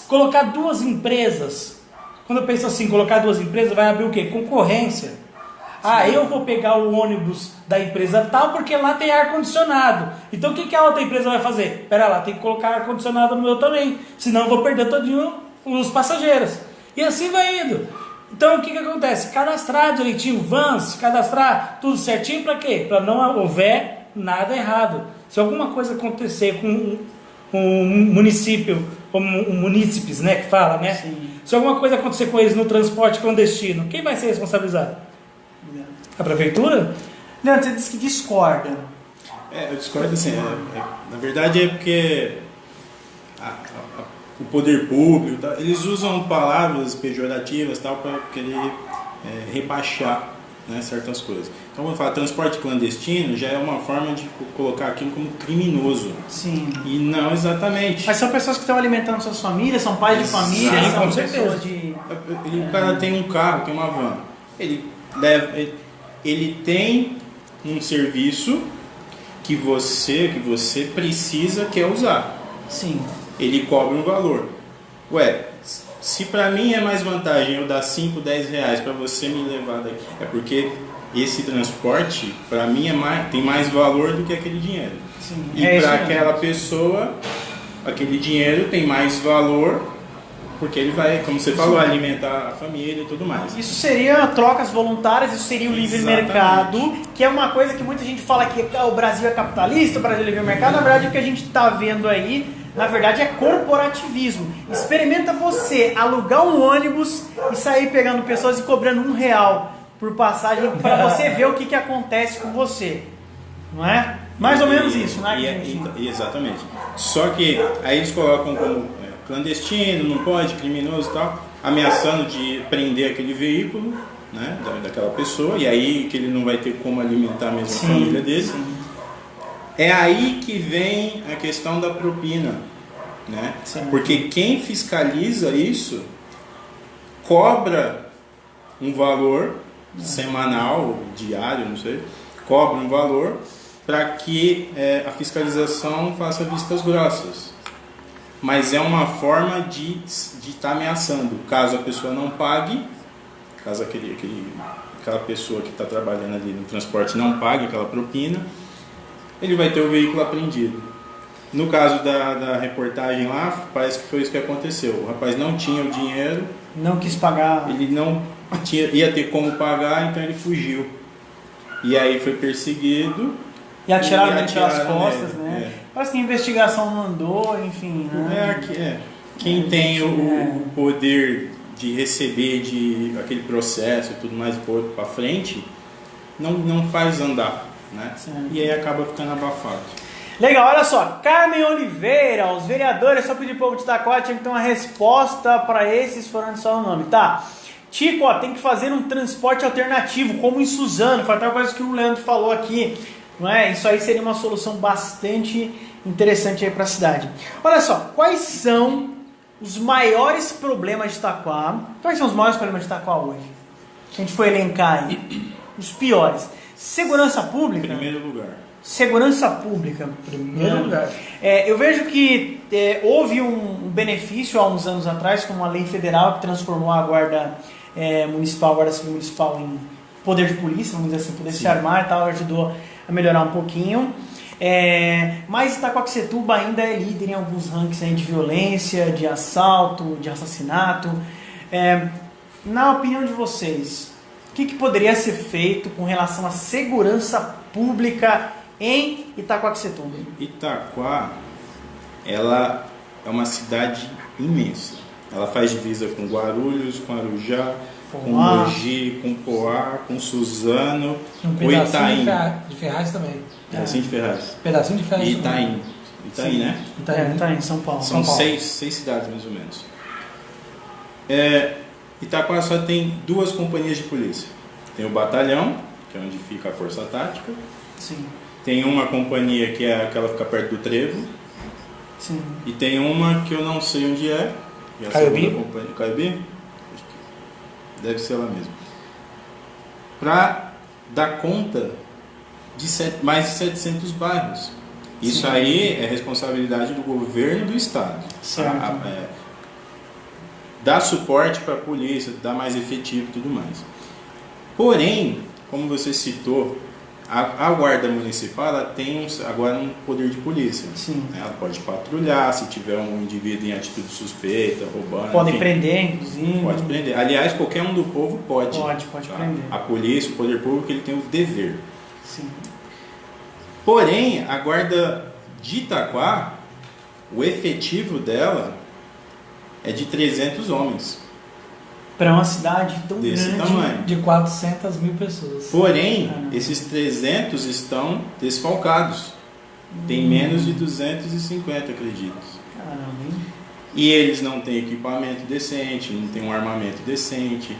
Colocar duas empresas. Quando eu penso assim, colocar duas empresas, vai abrir o quê? Concorrência. Eu vou pegar o ônibus da empresa tal porque lá tem ar-condicionado. Então o que a outra empresa vai fazer? Pera lá, tem que colocar ar-condicionado no meu também. Senão eu vou perder todinho os passageiros. E assim vai indo. Então o que acontece? Cadastrar direitinho vans, cadastrar tudo certinho para quê? Para não houver nada errado. Se alguma coisa acontecer com um município, como munícipes, né, que fala, né? Sim. Se alguma coisa acontecer com eles no transporte clandestino, quem vai ser responsabilizado? A prefeitura? Não, você disse que discorda. Eu discordo assim. Na verdade é porque o poder público, tá, eles usam palavras pejorativas tal para querer rebaixar, né, certas coisas. Então, quando fala transporte clandestino, já é uma forma de colocar aquilo como criminoso. Sim. E não exatamente. Mas são pessoas que estão alimentando suas famílias, são pais de família, Sim, são com pessoas certeza. O cara tem um carro, tem uma van. Ele tem um serviço que você precisa, quer usar. Sim. Ele cobra um valor. Se pra mim é mais vantagem eu dar 5, 10 reais pra você me levar daqui, é porque esse transporte pra mim tem mais valor do que aquele dinheiro. Sim. E para aquela pessoa, aquele dinheiro tem mais valor porque ele vai, como você falou, alimentar a família e tudo mais. Isso seria trocas voluntárias, isso seria o livre Exatamente. mercado, que é uma coisa que muita gente fala que o Brasil é capitalista, o Brasil é livre mercado. Na verdade, o que a gente está vendo aí, na verdade, é corporativismo. Experimenta você alugar um ônibus e sair pegando pessoas e cobrando R$1 por passagem para você ver o que acontece com você. Não é? Mais ou menos isso, né? Exatamente. Só que aí eles colocam como clandestino, não pode, criminoso e tal, ameaçando de prender aquele veículo, né, daquela pessoa, e aí que ele não vai ter como alimentar mesmo a família dele. Sim. É aí que vem a questão da propina, né? Porque quem fiscaliza isso cobra um valor semanal, diário, não sei, cobra um valor para que a fiscalização faça vistas grossas. Mas é uma forma de estar ameaçando. Caso a pessoa não pague, caso aquela pessoa que está trabalhando ali no transporte não pague aquela propina, ele vai ter o veículo apreendido. No caso da reportagem lá, parece que foi isso que aconteceu. O rapaz não tinha o dinheiro, não quis pagar, ele não ia ter como pagar, então ele fugiu. E aí foi perseguido. E atiraram dentro das costas, né? Parece que a investigação não andou, enfim. Né? Quem tem o poder de receber aquele processo e tudo mais para frente, não faz andar, né? E aí acaba ficando abafado. Legal, olha só, Carmen Oliveira, os vereadores, só pedir povo de Itaquá, tinha que ter uma resposta para esses, foram só o nome, tá? Tico, tem que fazer um transporte alternativo, como em Suzano, foi até uma coisa que o Leandro falou aqui, não é? Isso aí seria uma solução bastante interessante aí para a cidade. Olha só, quais são os maiores problemas de Itaquá? Quais são os maiores problemas de Itaquá hoje? A gente foi elencar aí. Os piores. Segurança pública. Primeiro lugar. Segurança pública. Primeiro lugar. Eu vejo que houve um benefício há uns anos atrás com uma lei federal que transformou a guarda municipal, a guarda civil municipal em poder de polícia, vamos dizer assim, poder se armar e tal, ajudou a melhorar um pouquinho. Mas Itaquaquecetuba ainda é líder em alguns rankings aí de violência, de assalto, de assassinato. Na opinião de vocês, o que poderia ser feito com relação à segurança pública em Itaquaquecetuba? Itaquá, ela é uma cidade imensa. Ela faz divisa com Guarulhos, com Arujá, com Mogi, com Poá, com Suzano, com Itaim. De Ferraz também. Pedacinho de Ferraz. Pedacinho de Ferraz. E Itaim. Itaim, né? Itaim, São Paulo. São seis cidades, mais ou menos. Itaquá só tem 2 companhias de polícia. Tem o batalhão, que é onde fica a força tática. Sim. Tem uma companhia que é aquela que fica perto do Trevo. Sim. E tem uma que eu não sei onde é. Que é a Caiobi? companhia. Caiobi? Acho que deve ser ela mesmo. Para dar conta de mais de 700 bairros. Isso Sim. aí é responsabilidade do governo do estado. Certo. Dar suporte para a polícia, dar mais efetivo e tudo mais. Porém, como você citou, a guarda municipal ela tem agora um poder de polícia. Sim. Ela pode patrulhar se tiver um indivíduo em atitude suspeita, roubando. Podem prender, inclusive. Pode prender. Aliás, qualquer um do povo pode. Pode tá? prender. A polícia, o poder público, ele tem o dever. Sim. Porém, a guarda de Itaquá, o efetivo dela é de 300 homens. Para uma cidade tão desse grande, tamanho. De 400 mil pessoas. Porém, esses 300 estão desfalcados. Tem menos de 250, acredito. Caramba. E eles não têm equipamento decente, não têm um armamento decente.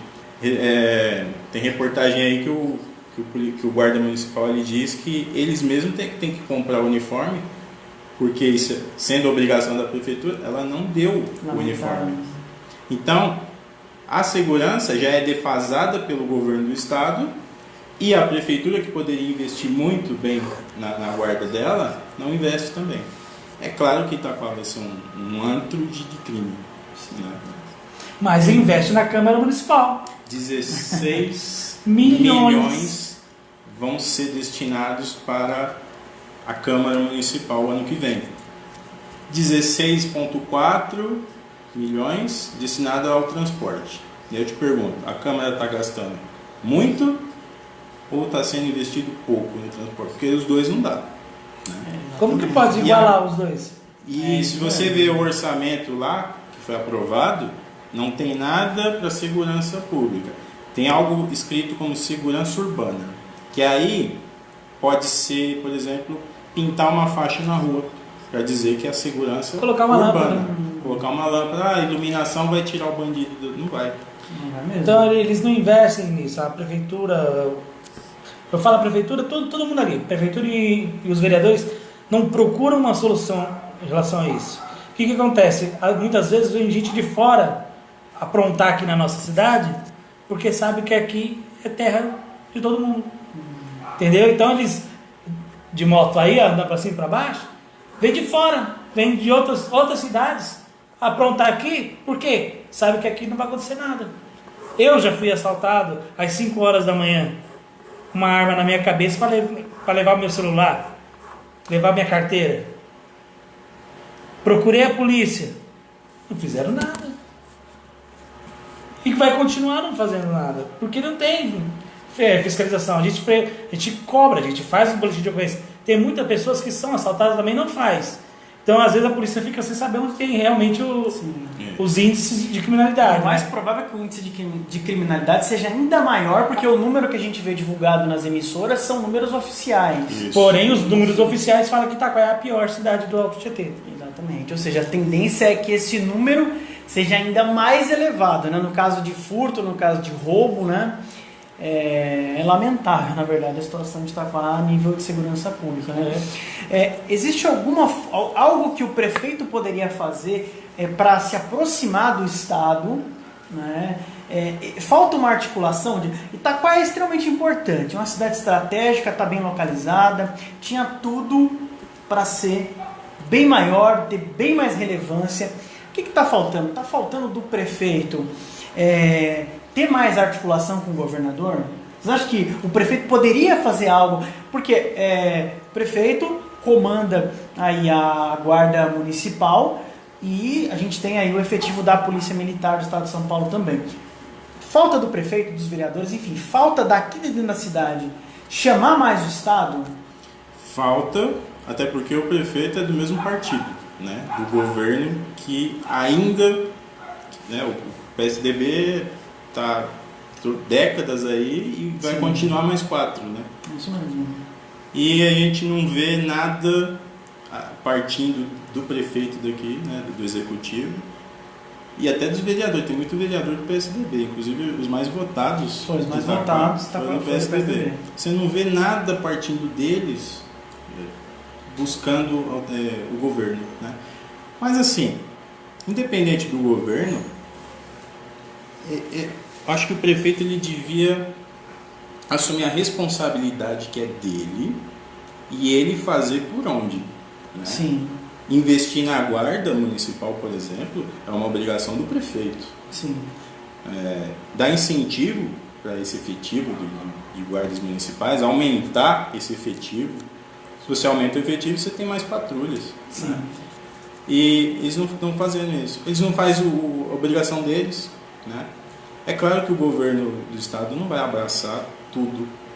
Tem reportagem aí que o guarda municipal ele diz que eles mesmos têm que comprar o uniforme, porque isso, sendo obrigação da prefeitura, ela não deu o uniforme. Então, a segurança já é defasada pelo governo do estado e a prefeitura, que poderia investir muito bem na guarda dela, não investe também. É claro que Itaquá vai ser um antro de crime. Né? Mas investe na Câmara Municipal. 16 milhões vão ser destinados para a Câmara Municipal ano que vem. 16,4 milhões destinado ao transporte. E eu te pergunto, a Câmara está gastando muito ou está sendo investido pouco no transporte? Porque os dois não dá. Né? Como que pode igualar os dois? E se você ver o orçamento lá, que foi aprovado, não tem nada para segurança pública. Tem algo escrito como segurança urbana, que aí pode ser, por exemplo, pintar uma faixa na rua, para dizer que é a segurança Colocar uma urbana. lâmpada. Colocar uma lâmpada, a iluminação vai tirar o bandido. Não vai. Então eles não investem nisso. A prefeitura, eu falo a prefeitura, todo mundo ali, a prefeitura e os vereadores não procuram uma solução em relação a isso. O que acontece? Muitas vezes vem gente de fora aprontar aqui na nossa cidade, porque sabe que aqui é terra de todo mundo. Entendeu? Então eles, de moto aí, andando para cima e para baixo, vem de fora, vem de outras cidades aprontar aqui, por quê? Sabe que aqui não vai acontecer nada. Eu já fui assaltado às 5 horas da manhã, uma arma na minha cabeça para levar meu celular, levar minha carteira. Procurei a polícia, não fizeram nada. E vai continuar não fazendo nada, porque não tem fiscalização. A gente cobra, a gente faz o boletim de ocorrência. Tem muitas pessoas que são assaltadas também não faz. Então, às vezes, a polícia fica sem saber onde tem realmente os índices de criminalidade. O mais provável é que o índice de criminalidade seja ainda maior, porque o número que a gente vê divulgado nas emissoras são números oficiais. Isso. Porém, os números oficiais falam que Itaquá é a pior cidade do Alto Tietê. Exatamente. Ou seja, a tendência é que esse número seja ainda mais elevado, né? No caso de furto, no caso de roubo, né? É lamentável, na verdade, a situação de Itaquá a nível de segurança pública. Né? Existe algo que o prefeito poderia fazer para se aproximar do Estado? Né? Falta uma articulação. Itaquá é extremamente importante, é uma cidade estratégica, está bem localizada, tinha tudo para ser bem maior, ter bem mais relevância. O que está faltando? Está faltando do prefeito ter mais articulação com o governador? Vocês acham que o prefeito poderia fazer algo? Porque o prefeito comanda aí a guarda municipal e a gente tem aí o efetivo da Polícia Militar do Estado de São Paulo também. Falta do prefeito, dos vereadores, enfim, falta daqui dentro da cidade chamar mais o Estado? Falta, até porque o prefeito é do mesmo partido, né, do governo, que ainda, né, o PSDB está décadas aí e vai continuar mais 4, né? Isso mesmo. E a gente não vê nada partindo do prefeito daqui, né, do executivo, e até dos vereadores. Tem muito vereador do PSDB, inclusive os mais votados. Foi os mais votados, foram do PSDB. Você não vê nada partindo deles buscando o governo, né? Mas assim, independente do governo, acho que o prefeito ele devia assumir a responsabilidade que é dele e ele fazer por onde, né? Sim. Investir na guarda municipal, por exemplo, é uma obrigação do prefeito. Sim. Dar incentivo para esse efetivo de guardas municipais, aumentar esse efetivo. Se você aumenta o efetivo, você tem mais patrulhas. Sim. Né? E eles não estão fazendo isso. Eles não fazem a obrigação deles, né? É claro que o governo do estado não vai abraçar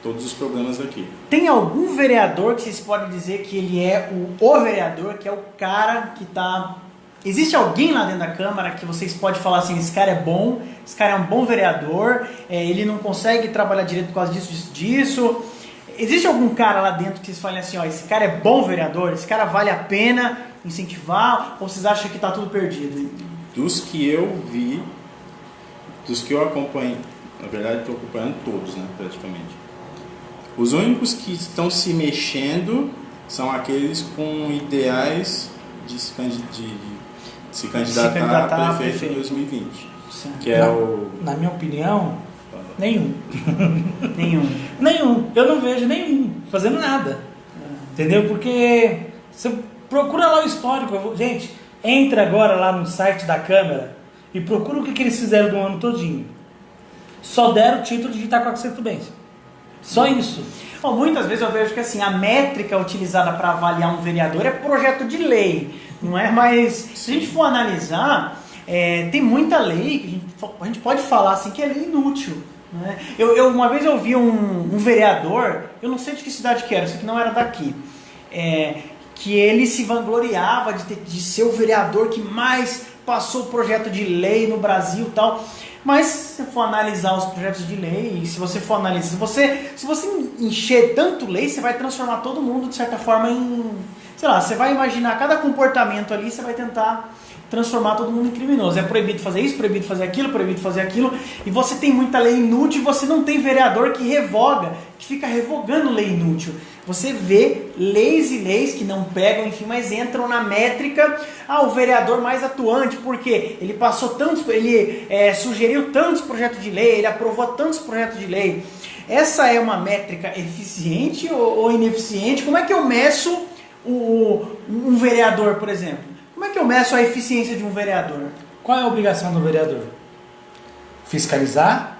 todos os problemas daqui. Tem algum vereador que vocês podem dizer que ele é o vereador, que é o cara que está... Existe alguém lá dentro da Câmara que vocês podem falar assim, esse cara é bom, esse cara é um bom vereador, ele não consegue trabalhar direito por causa disso. Existe algum cara lá dentro que vocês falem assim, ó, esse cara é bom vereador, esse cara vale a pena incentivar, ou vocês acham que está tudo perdido? Dos que eu vi, dos que eu acompanho, na verdade estou acompanhando todos, né, praticamente. Os únicos que estão se mexendo são aqueles com ideais de se candidatar a prefeito em 2020. Sim. Que é Na minha opinião, nenhum. Nenhum. Eu não vejo nenhum fazendo nada. Entendeu? Porque você procura lá o histórico. Gente, entra agora lá no site da Câmara e procura o que eles fizeram do ano todinho. Só deram o título de Itaquaquecetubense. Só isso. Bom, muitas vezes eu vejo que assim, a métrica utilizada para avaliar um vereador é projeto de lei. Não é? Mas se a gente for analisar, tem muita lei que a gente pode falar assim que é lei inútil. Né? Uma vez eu vi um vereador, eu não sei de que cidade que era, isso aqui não era daqui, que ele se vangloriava de ser o vereador que mais passou projeto de lei no Brasil e tal. Mas se você for analisar os projetos de lei, se você for analisar, se você encher tanto lei, você vai transformar todo mundo de certa forma em, sei lá, você vai imaginar cada comportamento ali, você vai tentar transformar todo mundo em criminoso. É proibido fazer isso, proibido fazer aquilo, e você tem muita lei inútil, e você não tem vereador que revoga, que fica revogando lei inútil. Você vê leis e leis que não pegam, enfim, mas entram na métrica, o vereador mais atuante, porque ele passou tantos, ele sugeriu tantos projetos de lei, ele aprovou tantos projetos de lei. Essa é uma métrica eficiente ou ineficiente? Como é que eu meço um vereador, por exemplo? Como é que eu meço a eficiência de um vereador? Qual é a obrigação do vereador? Fiscalizar?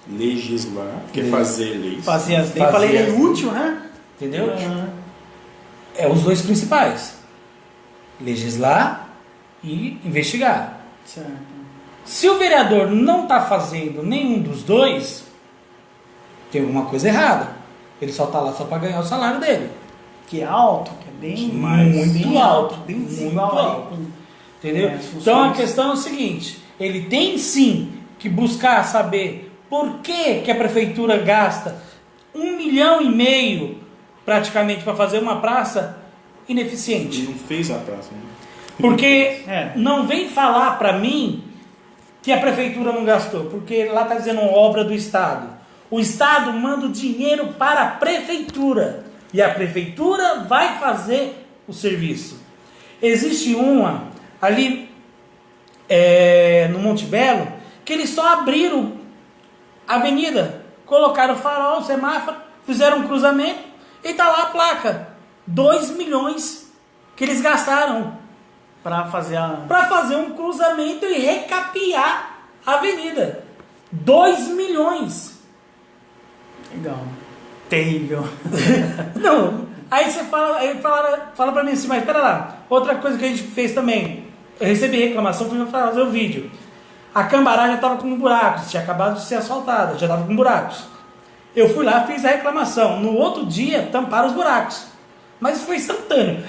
Legislar, porque fazer leis. Fazer as leis. Falei lei útil, né? Entendeu? É os dois principais. Legislar e investigar. Certo. Se o vereador não está fazendo nenhum dos dois, tem alguma coisa errada. Ele só está lá só para ganhar o salário dele. Que é alto, que é bem muito alto, bem muito desigual. alto. Entendeu? Então a questão é o seguinte, ele tem sim que buscar saber por que a prefeitura gasta 1,5 milhão praticamente para fazer uma praça ineficiente. Ele não fez a praça, né? Porque não vem falar para mim que a prefeitura não gastou, porque lá está dizendo obra do Estado. O Estado manda o dinheiro para a prefeitura. E a prefeitura vai fazer o serviço. Existe uma ali no Monte Belo que eles só abriram a avenida, colocaram farol, semáforo, fizeram um cruzamento e está lá a placa. 2 milhões que eles gastaram para fazer um cruzamento e recapear a avenida. 2 milhões. Legal. Terrível. Não, aí você fala pra mim assim, mas pera lá, outra coisa que a gente fez também, eu recebi reclamação, fui fazer o vídeo. A Cambará já estava com buracos, tinha acabado de ser asfaltada, já estava com buracos. Eu fui lá, fiz a reclamação, no outro dia tamparam os buracos, mas foi instantâneo.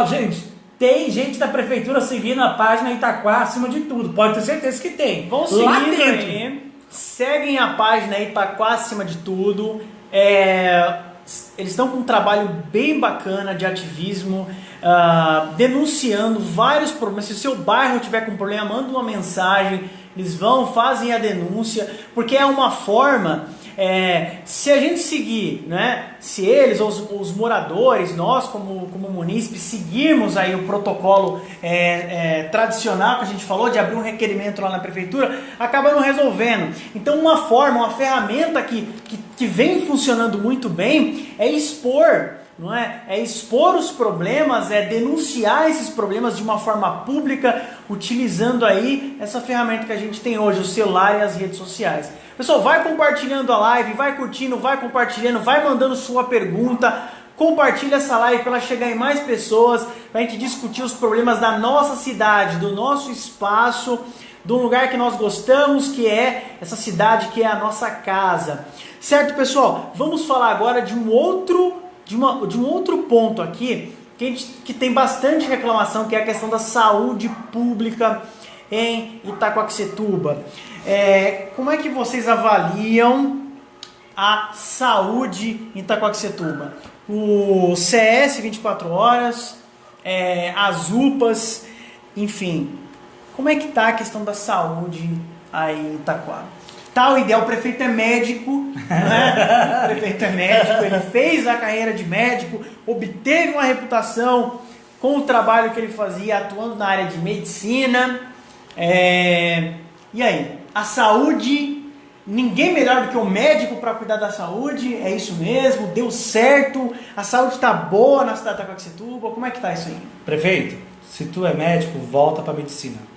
Gente, tem gente da prefeitura seguindo a página Itaquá acima de tudo, pode ter certeza que tem. Vão seguir lá dentro. Aí, seguem a página Itaquá acima de tudo. Eles estão com um trabalho bem bacana de ativismo, denunciando vários problemas. Se o seu bairro tiver com problema, manda uma mensagem, eles fazem a denúncia, porque é uma forma, se a gente seguir, né, se eles, os moradores, nós como munícipes, seguirmos aí o protocolo tradicional que a gente falou, de abrir um requerimento lá na prefeitura, acaba não resolvendo. Então uma ferramenta que vem funcionando muito bem é expor, não é? É expor os problemas, denunciar esses problemas de uma forma pública, utilizando aí essa ferramenta que a gente tem hoje, o celular e as redes sociais. Pessoal, vai compartilhando a live, vai curtindo, vai compartilhando, vai mandando sua pergunta, compartilha essa live para ela chegar em mais pessoas, para a gente discutir os problemas da nossa cidade, do nosso espaço, de um lugar que nós gostamos, que é essa cidade, que é a nossa casa. Certo, pessoal? Vamos falar agora de um outro ponto aqui, que tem bastante reclamação, que é a questão da saúde pública em Itaquaquecetuba. Como é que vocês avaliam a saúde em Itaquaquecetuba? O CS 24 horas, as UPAs, enfim. Como é que está a questão da saúde aí em Itaquá? O ideal, o prefeito é médico, né? O prefeito é médico, ele fez a carreira de médico, obteve uma reputação com o trabalho que ele fazia, atuando na área de medicina. E aí, a saúde, ninguém melhor do que o médico para cuidar da saúde, é isso mesmo? Deu certo? A saúde está boa na cidade de Itaquaquecetuba? Como é que está isso aí? Prefeito, se tu é médico, volta para medicina.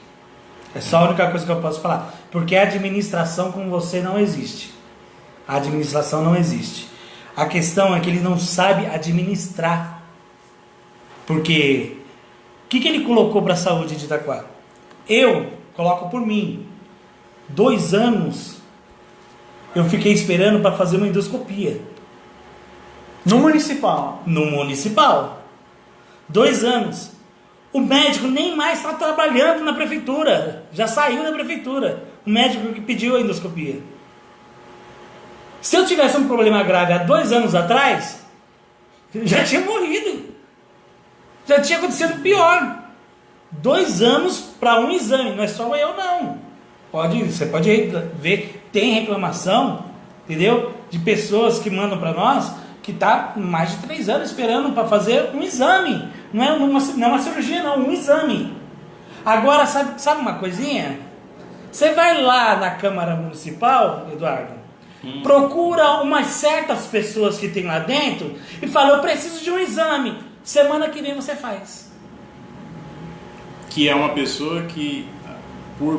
É só a única coisa que eu posso falar. Porque a administração com você não existe. A administração não existe. A questão é que ele não sabe administrar. Porque o que ele colocou para a saúde de Itaquá? Eu coloco por mim, 2 anos eu fiquei esperando para fazer uma endoscopia. No municipal? No municipal. 2 anos. O médico nem mais está trabalhando na prefeitura. Já saiu da prefeitura. O médico que pediu a endoscopia. Se eu tivesse um problema grave há 2 anos atrás, já tinha morrido. Já tinha acontecido pior. 2 anos para um exame. Não é só eu, não. Você pode ver, tem reclamação, entendeu? De pessoas que mandam para nós que está mais de 3 anos esperando para fazer um exame. Não é uma cirurgia, não, um exame. Agora, sabe uma coisinha? Você vai lá na Câmara Municipal, Eduardo, procura umas certas pessoas que tem lá dentro e fala, eu preciso de um exame. Semana que vem você faz. Que é uma pessoa que,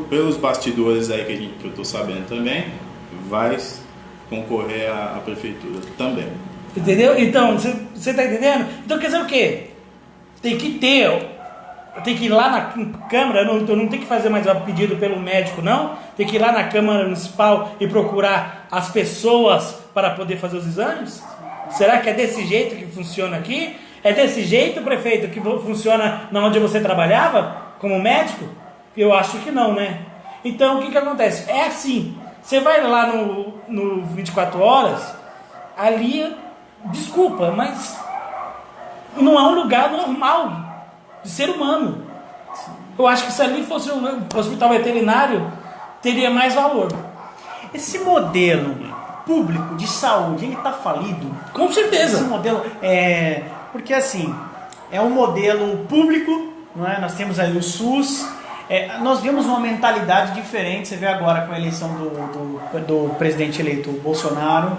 pelos bastidores aí que eu estou sabendo também, vai concorrer à prefeitura também. Entendeu? Então, você está entendendo? Então quer dizer o quê? Tem que ir lá na Câmara, eu não tenho que fazer mais um pedido pelo médico, não. Tem que ir lá na Câmara Municipal e procurar as pessoas para poder fazer os exames? Será que é desse jeito que funciona aqui? É desse jeito, prefeito, que funciona na onde você trabalhava como médico? Eu acho que não, né? Então, o que acontece? É assim, você vai lá no 24 horas, ali, desculpa, mas não é um lugar normal de ser humano. Eu acho que se ali fosse um hospital veterinário, teria mais valor. Esse modelo público de saúde, ele está falido? Com certeza. Esse modelo porque assim, é um modelo público, não é? Nós temos aí o SUS, nós vemos uma mentalidade diferente. Você vê agora com a eleição do presidente eleito Bolsonaro,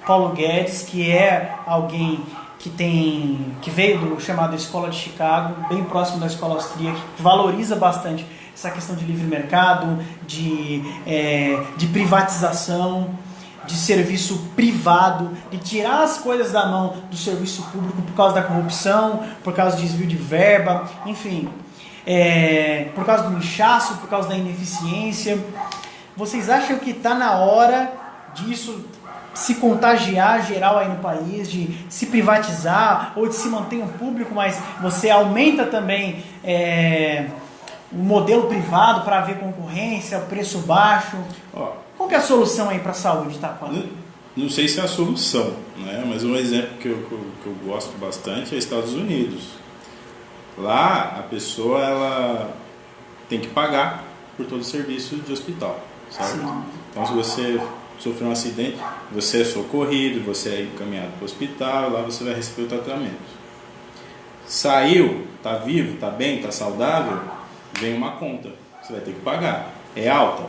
Paulo Guedes, que é alguém que veio do chamado Escola de Chicago, bem próximo da Escola Austríaca, que valoriza bastante essa questão de livre mercado, de privatização, de serviço privado, de tirar as coisas da mão do serviço público por causa da corrupção, por causa do desvio de verba, enfim, por causa do inchaço, por causa da ineficiência. Vocês acham que está na hora disso se contagiar geral aí no país, de se privatizar ou de se manter um público, mas você aumenta também o modelo privado para haver concorrência, preço baixo? Qual que é a solução aí para a saúde, Itaquá? Não sei se é a solução, né? Mas um exemplo que eu gosto bastante é Estados Unidos. Lá a pessoa ela tem que pagar por todo o serviço de hospital, certo? Sim. Então se você sofreu um acidente, você é socorrido, você é encaminhado para o hospital, lá você vai receber o tratamento. Saiu, está vivo, está bem, está saudável, vem uma conta, você vai ter que pagar. É alta?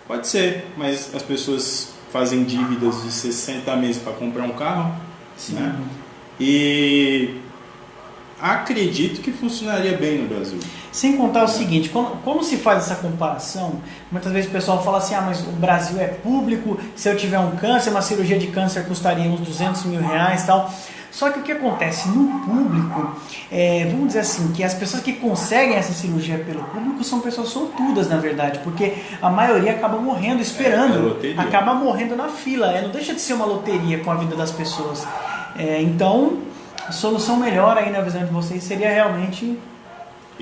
Pode ser, mas as pessoas fazem dívidas de 60 meses para comprar um carro, né? E acredito que funcionaria bem no Brasil. Sem contar o seguinte, como se faz essa comparação? Muitas vezes o pessoal fala assim, mas o Brasil é público, se eu tiver um câncer, uma cirurgia de câncer custaria uns 200 mil reais e tal. Só que o que acontece no público, vamos dizer assim, que as pessoas que conseguem essa cirurgia pelo público são pessoas sortudas, na verdade, porque a maioria acaba morrendo esperando, acaba morrendo na fila, não deixa de ser uma loteria com a vida das pessoas. Então, a solução melhor aí na visão de vocês seria realmente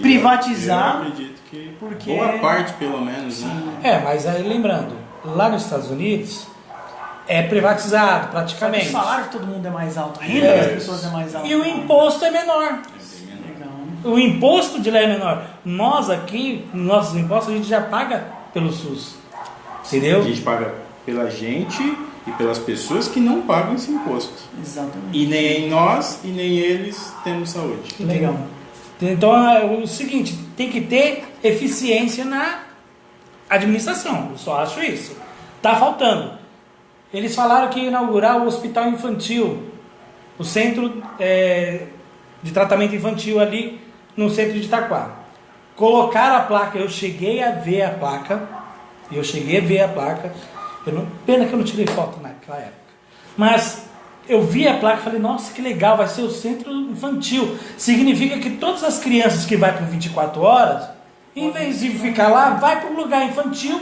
privatizar. Eu acredito que boa parte, pelo menos, né? Mas aí lembrando, lá nos Estados Unidos é privatizado praticamente. O salário de todo mundo é mais alto, a renda das pessoas é mais alta. E o imposto é menor. O imposto de lá é menor. Nós aqui, nos nossos impostos, a gente já paga pelo SUS. Entendeu? A gente paga pela gente e pelas pessoas que não pagam esse imposto. Exatamente. E nem nós e nem eles temos saúde. Legal. Então é o seguinte, tem que ter eficiência na administração. Eu só acho isso. Tá faltando. Eles falaram que ia inaugurar o hospital infantil, o centro de tratamento infantil ali no centro de Itaquá. Colocaram a placa, eu cheguei a ver a placa. Pena que eu não tirei foto naquela época. Mas eu vi a placa e falei, nossa, que legal, vai ser o centro infantil. Significa que todas as crianças que vão com 24 horas Em vez de ficar lá, vai para um lugar infantil,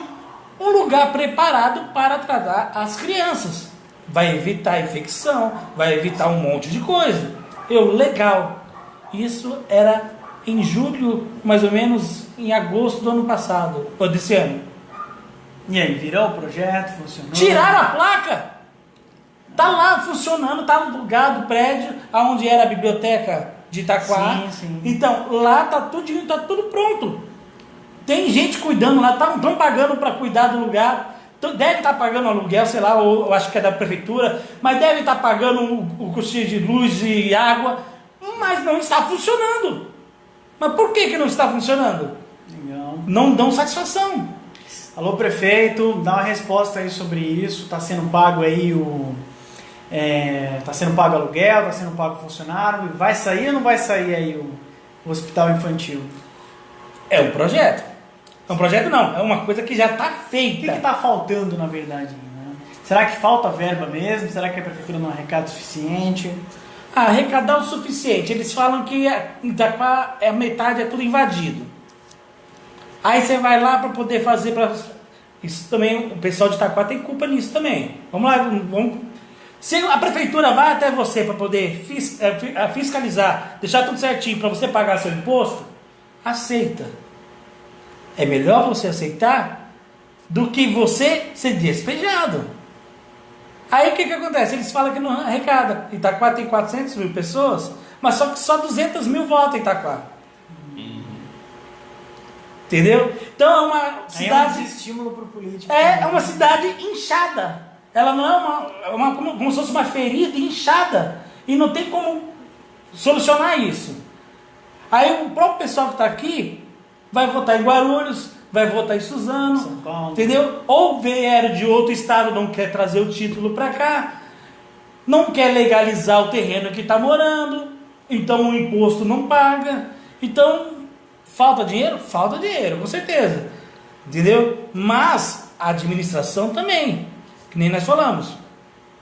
um lugar preparado para tratar as crianças. Vai evitar infecção, vai evitar um monte de coisa. Legal. Isso era em julho, mais ou menos em agosto do ano passado, ou desse ano. E aí, virou o projeto, funcionou? Tiraram a placa! Tá lá funcionando, tá no lugar do prédio onde era a biblioteca de Itaquá. Sim. Então, lá tá tudo pronto. Tem gente cuidando lá, estão pagando para cuidar do lugar. Deve estar pagando aluguel, sei lá, ou eu acho que é da prefeitura, mas deve estar pagando o custeio de luz e água, mas não está funcionando. Mas por que não está funcionando? Legal. Não dão satisfação. Alô, prefeito, dá uma resposta aí sobre isso. Está sendo pago aí tá sendo pago aluguel, está sendo pago funcionário. Vai sair ou não vai sair aí o hospital infantil? É um projeto. É um projeto não, é uma coisa que já está feita. O que está faltando, na verdade? Né? Será que falta verba mesmo? Será que a prefeitura não arrecada o suficiente? Arrecadar o suficiente. Eles falam que Itaquá a metade é tudo invadido. Aí você vai lá para poder fazer... Isso também, o pessoal de Itaquá tem culpa nisso também. Vamos lá, se a prefeitura vai até você para poder fiscalizar, deixar tudo certinho para você pagar seu imposto, aceita. É melhor você aceitar do que você ser despejado. Aí o que acontece? Eles falam que não arrecada. Itaquá tem 400 mil pessoas, mas só 200 mil votam em Itaquá. Entendeu? Então é uma cidade... É um estímulo para o político. É uma cidade inchada. Ela não é como se fosse uma ferida inchada. E não tem como solucionar isso. Aí o próprio pessoal que está aqui vai votar em Guarulhos, vai votar em Suzano, São Paulo. entendeu? Ou vieram de outro estado, não quer trazer o título para cá, não quer legalizar o terreno que está morando, então o imposto não paga. Então, falta dinheiro? Falta dinheiro, com certeza. Entendeu? Mas a administração também, que nem nós falamos.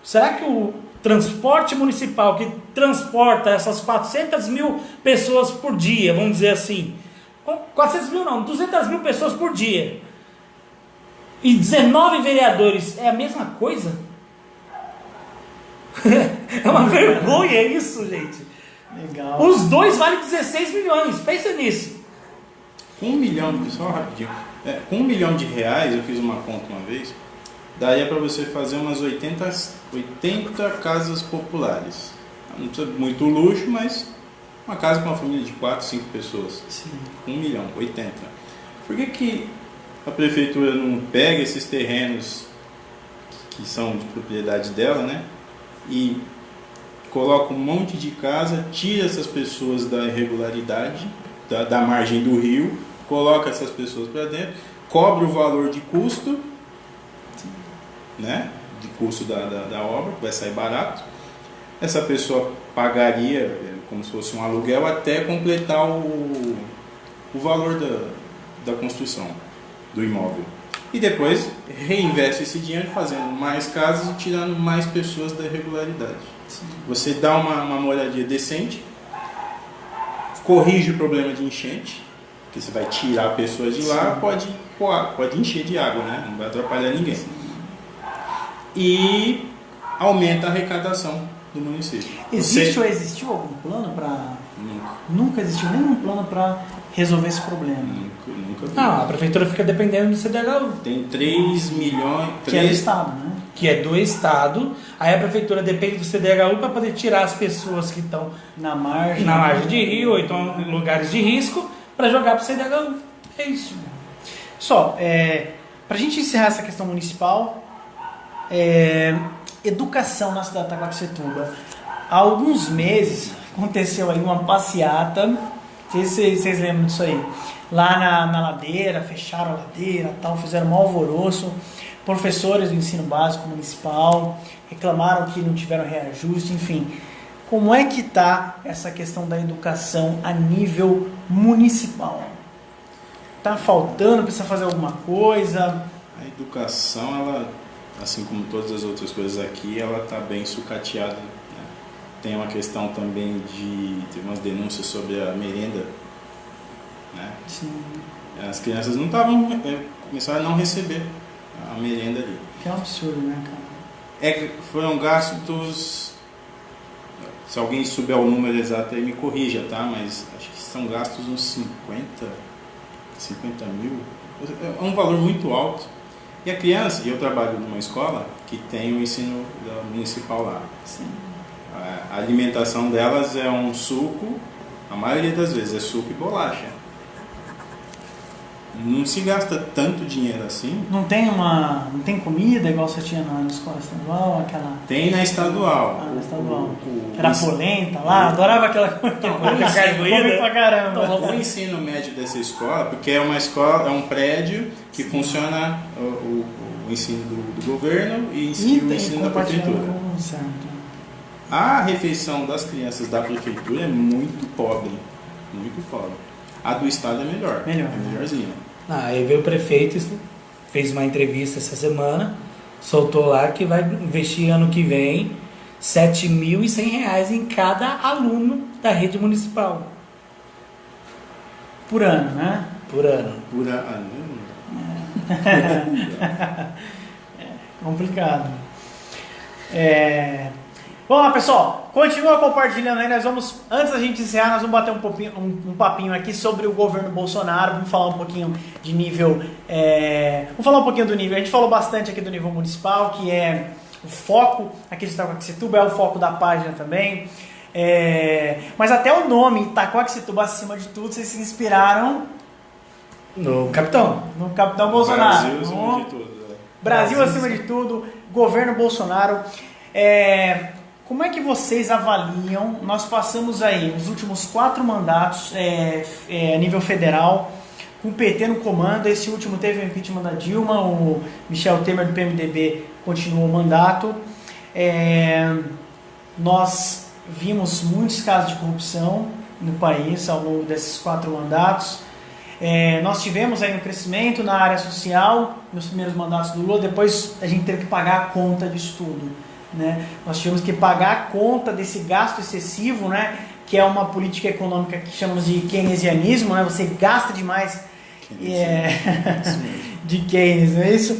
Será que o transporte municipal que transporta essas 400 mil pessoas por dia, vamos dizer assim, 400 mil não, 200 mil pessoas por dia, e 19 vereadores, é a mesma coisa? É uma vergonha isso, gente. Legal. Os dois valem 16 milhões, pensa nisso. Com 1 milhão, só rapidinho, com 1 milhão de reais, eu fiz uma conta uma vez, daria para você fazer umas 80 casas populares. Não precisa muito luxo, mas uma casa com uma família de 4, 5 pessoas. Sim. 1 milhão, 80. Por que a prefeitura não pega esses terrenos que são de propriedade dela, né? E coloca um monte de casa, tira essas pessoas da irregularidade, da margem do rio, coloca essas pessoas para dentro, cobra o valor de custo, né? De custo da obra, que vai sair barato. Essa pessoa pagaria como se fosse um aluguel até completar o valor da construção do imóvel. E depois reinveste esse dinheiro fazendo mais casas e tirando mais pessoas da irregularidade. Sim. Você dá uma moradia decente, corrige o problema de enchente, porque você vai tirar pessoas de lá, pode encher de água, né? Não vai atrapalhar ninguém. Sim. E aumenta a arrecadação do município. Existiu algum plano para... Nunca existiu nenhum plano para resolver esse problema. Nunca vi. A prefeitura fica dependendo do CDHU. Tem 3 milhões... Que é do Estado, né? Que é do Estado. Aí a prefeitura depende do CDHU para poder tirar as pessoas que estão na margem de rio, ou então em lugares de risco, para jogar para o CDHU. É isso. Só, para a gente encerrar essa questão municipal, educação na cidade de Taquarecetuba. Há alguns meses aconteceu aí uma passeata, não sei se vocês lembram disso aí, lá na ladeira, fecharam a ladeira, tal, fizeram um alvoroço. Professores do ensino básico municipal reclamaram que não tiveram reajuste, enfim. Como é que está essa questão da educação a nível municipal? Está faltando? Precisa fazer alguma coisa? A educação, ela, assim como todas as outras coisas aqui, ela está bem sucateada, né? Tem uma questão também tem umas denúncias sobre a merenda, né? Sim. As crianças não estavam, começaram a não receber a merenda ali. Que é um absurdo, né, cara? Foram gastos, se alguém souber o número exato aí me corrija, tá? Mas acho que são gastos uns 50 mil, é um valor muito alto. E a criança, e eu trabalho numa escola que tem o ensino municipal lá. Sim. A alimentação delas é um suco, a maioria das vezes é suco e bolacha. Não se gasta tanto dinheiro assim. Não tem comida igual você tinha na escola estadual, aquela... Tem na estadual. Na estadual. Era polenta lá, adorava aquela coisa. Carboídrato pra caramba. O ensino médio dessa escola, porque é uma escola, é um prédio que funciona o ensino do governo e o ensino da prefeitura. Certo. A refeição das crianças da prefeitura é muito pobre. Muito pobre. A do estado é melhor. É melhorzinha. Aí veio o prefeito, fez uma entrevista essa semana, soltou lá que vai investir ano que vem R$ 7.100 em cada aluno da rede municipal. Por ano, né? Por ano. Por ano. Complicado. Vamos lá, pessoal. Continua compartilhando aí. Nós vamos, antes da gente encerrar, nós vamos bater um papinho aqui sobre o governo Bolsonaro. Vamos falar um pouquinho de nível... Vamos falar um pouquinho do nível. A gente falou bastante aqui do nível municipal, que é o foco aqui de Itacoaxetuba, é o foco da página também. Mas até o nome, Itacoaxetuba, acima de tudo, vocês se inspiraram... No capitão Bolsonaro. Brasil acima de tudo. Brasil acima de tudo, governo Bolsonaro. Como é que vocês avaliam? Nós passamos aí os últimos 4 mandatos a nível federal, com o PT no comando. Esse último teve o impeachment da Dilma, o Michel Temer do PMDB continuou o mandato. Nós vimos muitos casos de corrupção no país ao longo desses 4 mandatos. Nós tivemos aí um crescimento na área social nos primeiros mandatos do Lula, depois a gente teve que pagar a conta disso tudo, né? Nós tivemos que pagar a conta desse gasto excessivo, né? Que é uma política econômica que chamamos de keynesianismo, né? Você gasta demais de Keynes, não é isso?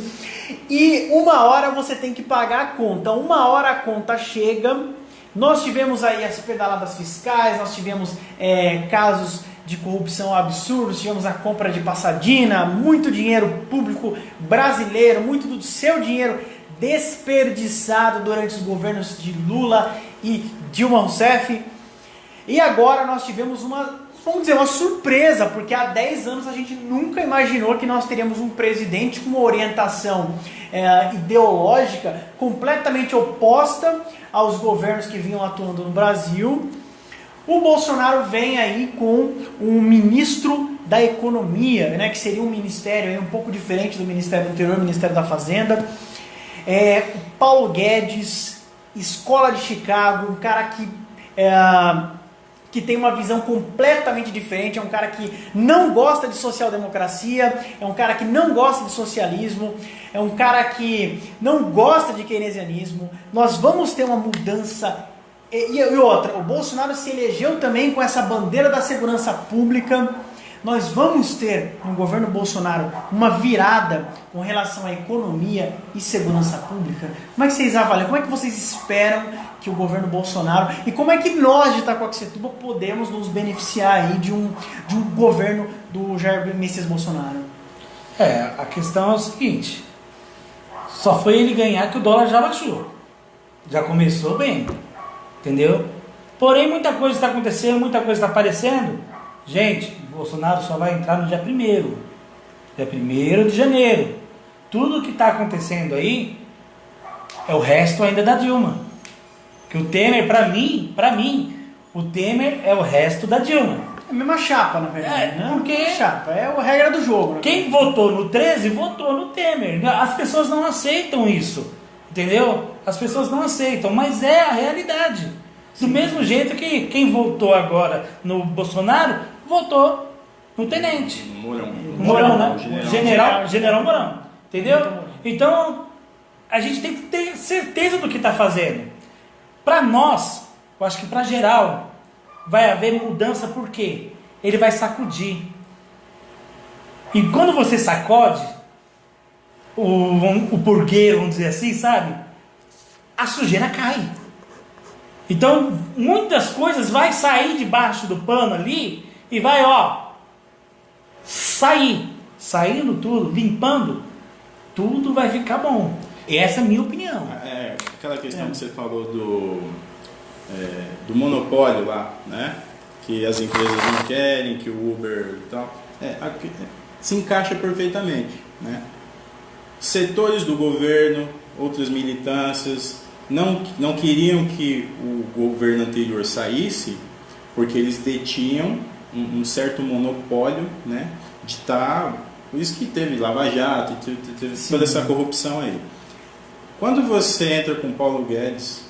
E uma hora você tem que pagar a conta, uma hora a conta chega. Nós tivemos aí as pedaladas fiscais, nós tivemos casos de corrupção absurdos, tivemos a compra de Passadina, muito dinheiro público brasileiro, muito do seu dinheiro desperdiçado durante os governos de Lula e Dilma Rousseff. E agora nós tivemos uma surpresa, porque há 10 anos a gente nunca imaginou que nós teríamos um presidente com uma orientação ideológica completamente oposta aos governos que vinham atuando no Brasil. O Bolsonaro vem aí com um ministro da Economia, né, que seria um ministério aí um pouco diferente do Ministério do Interior, Ministério da Fazenda. Paulo Guedes, Escola de Chicago, um cara que tem uma visão completamente diferente, é um cara que não gosta de social-democracia, é um cara que não gosta de socialismo, é um cara que não gosta de keynesianismo. Nós vamos ter uma mudança. E outra, o Bolsonaro se elegeu também com essa bandeira da segurança pública. Nós vamos ter no governo Bolsonaro uma virada com relação à economia e segurança pública. Como é que vocês avaliam? Como é que vocês esperam que o governo Bolsonaro, e como é que nós de Itacoaxetuba podemos nos beneficiar aí de um governo do Jair Messias Bolsonaro? A questão é o seguinte: só foi ele ganhar que o dólar já baixou. Já começou bem. Entendeu? Porém, muita coisa está acontecendo, muita coisa está aparecendo. Gente, Bolsonaro só vai entrar no dia 1º. Dia 1º de janeiro. Tudo que está acontecendo aí é o resto ainda da Dilma. Que o Temer, para mim, o Temer é o resto da Dilma. É a mesma chapa, na verdade, né? Porque chapa, é a regra do jogo. Né? Quem votou no 13, votou no Temer. As pessoas não aceitam isso. Entendeu? As pessoas não aceitam, mas é a realidade. Do mesmo jeito que quem votou agora no Bolsonaro, votou no tenente. Mourão, né? General Mourão. Entendeu? Então, a gente tem que ter certeza do que está fazendo. Para nós, eu acho que para geral, vai haver mudança, porque ele vai sacudir. E quando você sacode o purgueiro, vamos dizer assim, sabe? A sujeira cai. Então, muitas coisas vai sair debaixo do pano ali e vai, saindo tudo, limpando, tudo vai ficar bom. Essa é a minha opinião. Aquela questão que você falou do monopólio lá, né? Que as empresas não querem, que o Uber e tal, se encaixa perfeitamente, né? Setores do governo, outras militâncias não queriam que o governo anterior saísse, porque eles detinham um certo monopólio, né? De estar, por isso que teve Lava Jato, teve toda essa corrupção aí. Quando você entra com Paulo Guedes,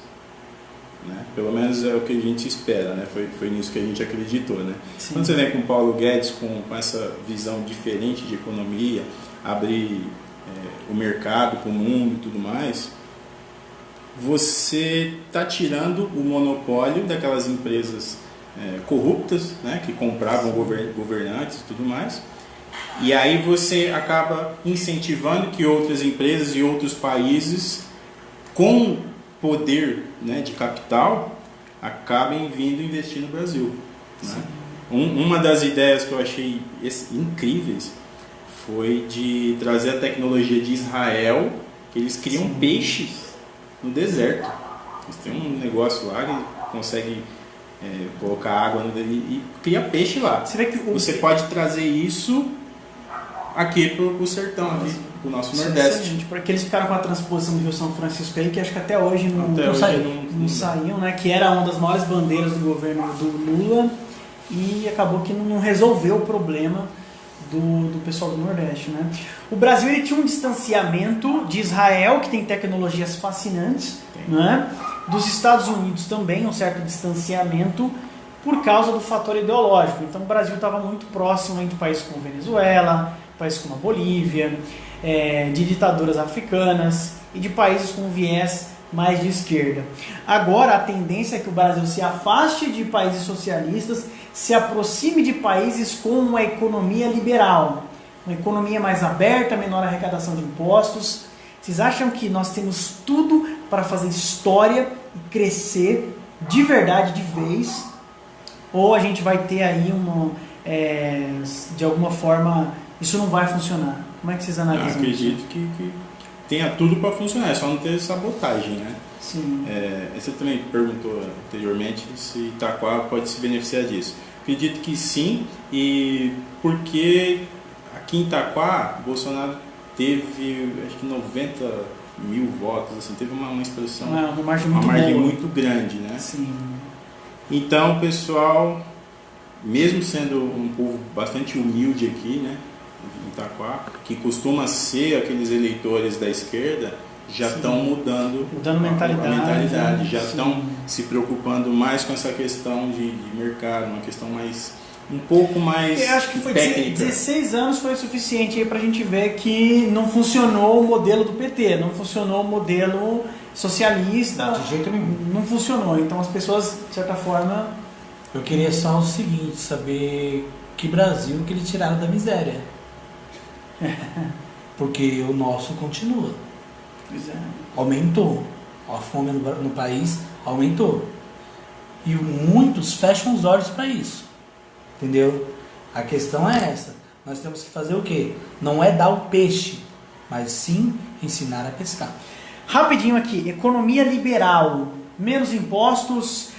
né? Pelo menos é o que a gente espera, né? Foi nisso que a gente acreditou, né? Quando você vem com Paulo Guedes com essa visão diferente de economia, abrir o mercado para o mundo e tudo mais, você está tirando o monopólio daquelas empresas corruptas, né? Que compravam governantes e tudo mais, e aí você acaba incentivando que outras empresas e outros países com poder, né, de capital acabem vindo investir no Brasil, né? Uma das ideias que eu achei incríveis foi de trazer a tecnologia de Israel, que eles criam peixes no deserto. Eles têm um negócio lá que consegue colocar água e cria peixe lá. Você pode trazer isso aqui pro sertão, aqui pro nosso Nordeste. Porque eles ficaram com a transposição do Rio São Francisco aí, que acho que até hoje não saíam, né? Que era uma das maiores bandeiras do governo do Lula, e acabou que não resolveu o problema do pessoal do Nordeste, né? O Brasil, ele tinha um distanciamento de Israel, que tem tecnologias fascinantes, né? Dos Estados Unidos também, um certo distanciamento por causa do fator ideológico. Então o Brasil estava muito próximo de países como Venezuela, países como a Bolívia, de ditaduras africanas e de países com viés mais de esquerda. Agora a tendência é que o Brasil se afaste de países socialistas, se aproxime de países com uma economia liberal, uma economia mais aberta, menor arrecadação de impostos. Vocês acham que nós temos tudo para fazer história e crescer de verdade, de vez? Ou a gente vai ter aí de alguma forma, isso não vai funcionar? Como é que vocês analisam isso? Eu acredito que tenha tudo para funcionar, é só não ter sabotagem, né? Sim. Você também perguntou anteriormente se Itaquá pode se beneficiar disso. Acredito que sim, e porque aqui em Itaquá, Bolsonaro teve, acho que 90 mil votos, assim, teve uma expressão, uma margem muito grande, né? Sim. Então o pessoal, mesmo sendo um povo bastante humilde aqui, né, em Itaquá, que costuma ser aqueles eleitores da esquerda, já estão mudando mentalidade, já estão se preocupando mais com essa questão de mercado, uma questão um pouco mais técnica. Eu acho que foi técnica. 16 anos foi o suficiente para a gente ver que não funcionou o modelo do PT, não funcionou o modelo socialista. Não, de jeito nenhum. Não funcionou. Então as pessoas, de certa forma... Eu queria só o seguinte, saber que Brasil que eles tiraram da miséria. Porque o nosso continua. Pois é. Aumentou. A fome no país aumentou. E muitos fecham os olhos para isso. Entendeu? A questão é essa. Nós temos que fazer o quê? Não é dar o peixe, mas sim ensinar a pescar. Rapidinho aqui, economia liberal, menos impostos,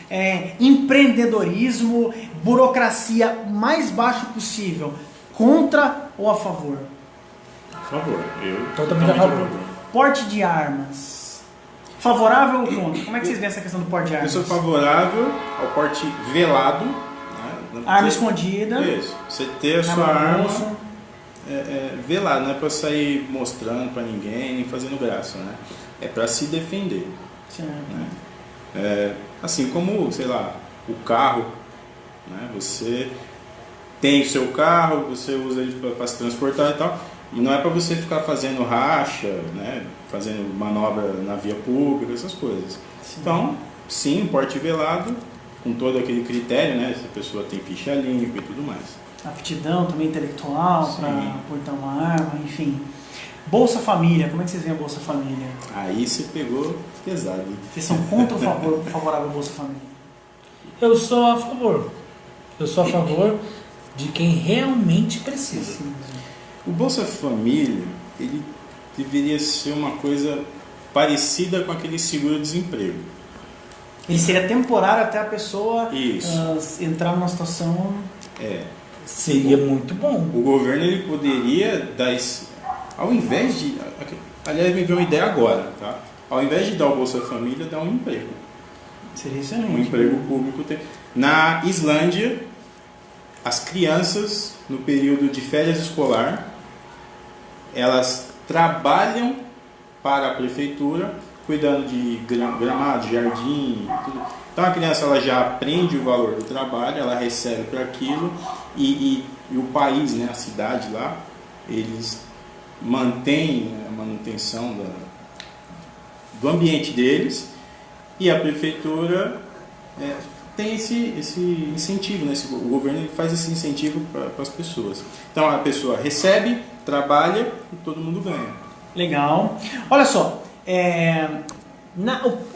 empreendedorismo, burocracia mais baixo possível. Contra ou a favor? A favor. Eu totalmente a favor. Porte de armas. Favorável ou contra? Como é que vocês veem essa questão do porte de armas? Eu sou favorável ao porte velado. Arma escondida. Isso. Você ter a sua arma velada, não é para sair mostrando para ninguém, nem fazendo graça, né? É para se defender. Certo. Né? Assim como, sei lá, o carro, né? Você tem o seu carro, você usa ele para se transportar e tal, e não é para você ficar fazendo racha, né? Fazendo manobra na via pública, essas coisas. Sim. Então, sim, porte velado, com todo aquele critério, né? Se a pessoa tem ficha limpa e tudo mais. aptidão também intelectual Sim. para portar uma arma, enfim. Bolsa Família, como é que vocês veem a Bolsa Família? Aí você pegou pesado. Hein? Vocês são contra ou favorável à Bolsa Família? Eu sou a favor. Eu sou a favor de quem realmente precisa. O Bolsa Família, ele deveria ser uma coisa parecida com aquele seguro-desemprego. Ele seria temporário até a pessoa entrar numa situação... Seria muito bom. O governo ele poderia dar esse... Ao invés de... Aliás, me veio uma ideia agora, tá? Ao invés de dar o Bolsa Família, dá um emprego. Seria excelente. Um emprego público. Na Islândia, as crianças, no período de férias escolar, elas trabalham para a prefeitura, cuidando de gramado, jardim, tudo. Então a criança ela já aprende o valor do trabalho, ela recebe por aquilo e o país, né, a cidade lá, eles mantêm a manutenção do ambiente deles e a prefeitura tem esse incentivo, né? O governo ele faz esse incentivo para as pessoas. Então a pessoa recebe, trabalha e todo mundo ganha. Legal. Olha só,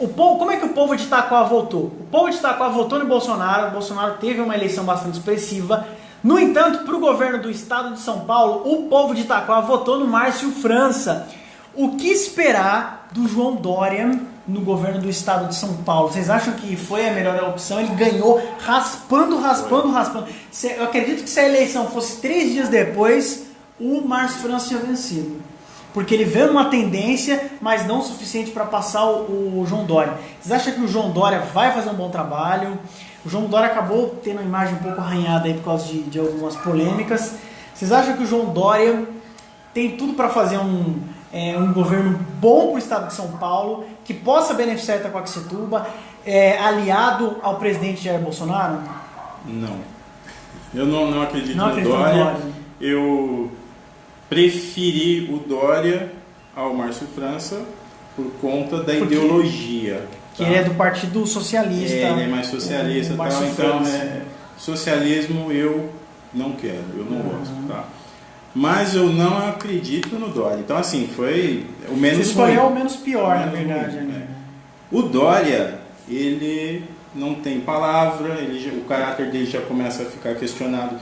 como é que o povo de Itaquá votou? O povo de Itaquá votou no Bolsonaro. O Bolsonaro teve uma eleição bastante expressiva. No entanto, para o governo do estado de São Paulo, o povo de Itaquá votou no Márcio França. O que esperar do João Dória no governo do estado de São Paulo? Vocês acham que foi a melhor opção? Ele ganhou raspando. Eu acredito que se a eleição fosse 3 dias depois, o Márcio França tinha vencido. Porque ele veio numa tendência, mas não o suficiente para passar o João Dória. Vocês acham que o João Dória vai fazer um bom trabalho? O João Dória acabou tendo uma imagem um pouco arranhada aí por causa de algumas polêmicas. Vocês acham que o João Dória tem tudo para fazer um governo bom para o estado de São Paulo, que possa beneficiar Itaquaquecetuba, aliado ao presidente Jair Bolsonaro? Não. Eu não acredito no Dória. Eu preferi o Dória ao Márcio França por conta da ideologia. Que ele é do Partido Socialista. Ele é mais socialista e tal, então socialismo eu não quero, eu não gosto, tá? Mas eu não acredito no Dória. Então assim, foi o menos ruim. Você escolheu o menos pior, na verdade. Né? O Dória, ele não tem palavra, o caráter dele já começa a ficar questionado.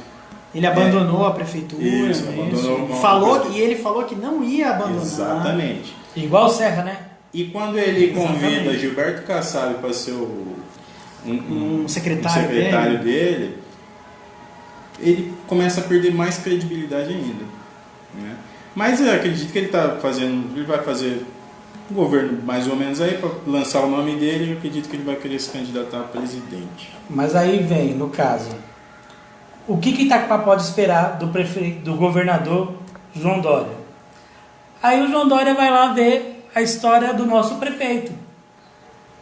Ele abandonou a prefeitura. Isso, abandonou. E ele falou que não ia abandonar. Exatamente. Igual o Serra, né? E quando ele convida Gilberto Kassab para ser um secretário dele, ele começa a perder mais credibilidade ainda. Né? Mas eu acredito que ele vai fazer um governo mais ou menos aí para lançar o nome dele. Eu acredito que ele vai querer se candidatar a presidente. Mas aí vem, no caso, o que Itaquá pode esperar do governador João Dória? Aí o João Dória vai lá ver a história do nosso prefeito,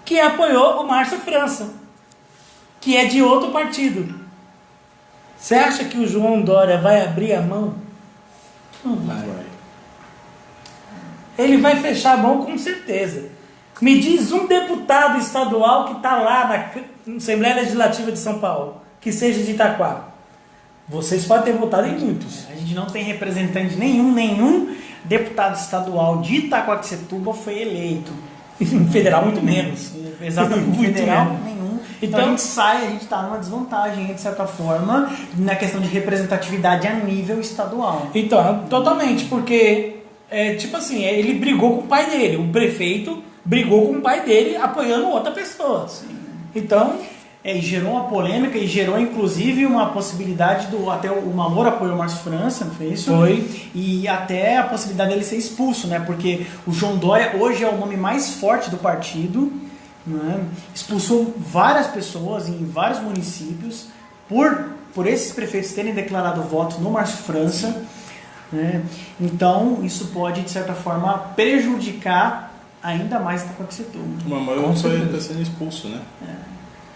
que apoiou o Márcio França, que é de outro partido. Você acha que o João Dória vai abrir a mão? Não vai. Ele vai fechar a mão com certeza. Me diz um deputado estadual que está lá na Assembleia Legislativa de São Paulo, que seja de Itaquá. Vocês podem ter votado em muitos. A gente não tem representante nenhum deputado estadual de Itaquaquecetuba foi eleito. Federal muito menos. Exatamente, federal menos. nenhum. Então a gente está numa desvantagem, de certa forma, na questão de representatividade a nível estadual. Então, totalmente, porque, tipo assim, ele brigou com o pai dele, o prefeito brigou com o pai dele apoiando outra pessoa. Sim. Então... E gerou uma polêmica e gerou inclusive uma possibilidade até o Mamoro apoiou o Márcio França, não foi isso? Foi. E até a possibilidade dele ser expulso, né? Porque o João Dória hoje é o nome mais forte do partido, né? Expulsou várias pessoas em vários municípios por esses prefeitos terem declarado voto no Márcio França, né? Então isso pode de certa forma prejudicar ainda mais Itaquaquecetuba. O Mamoro está sendo expulso, né?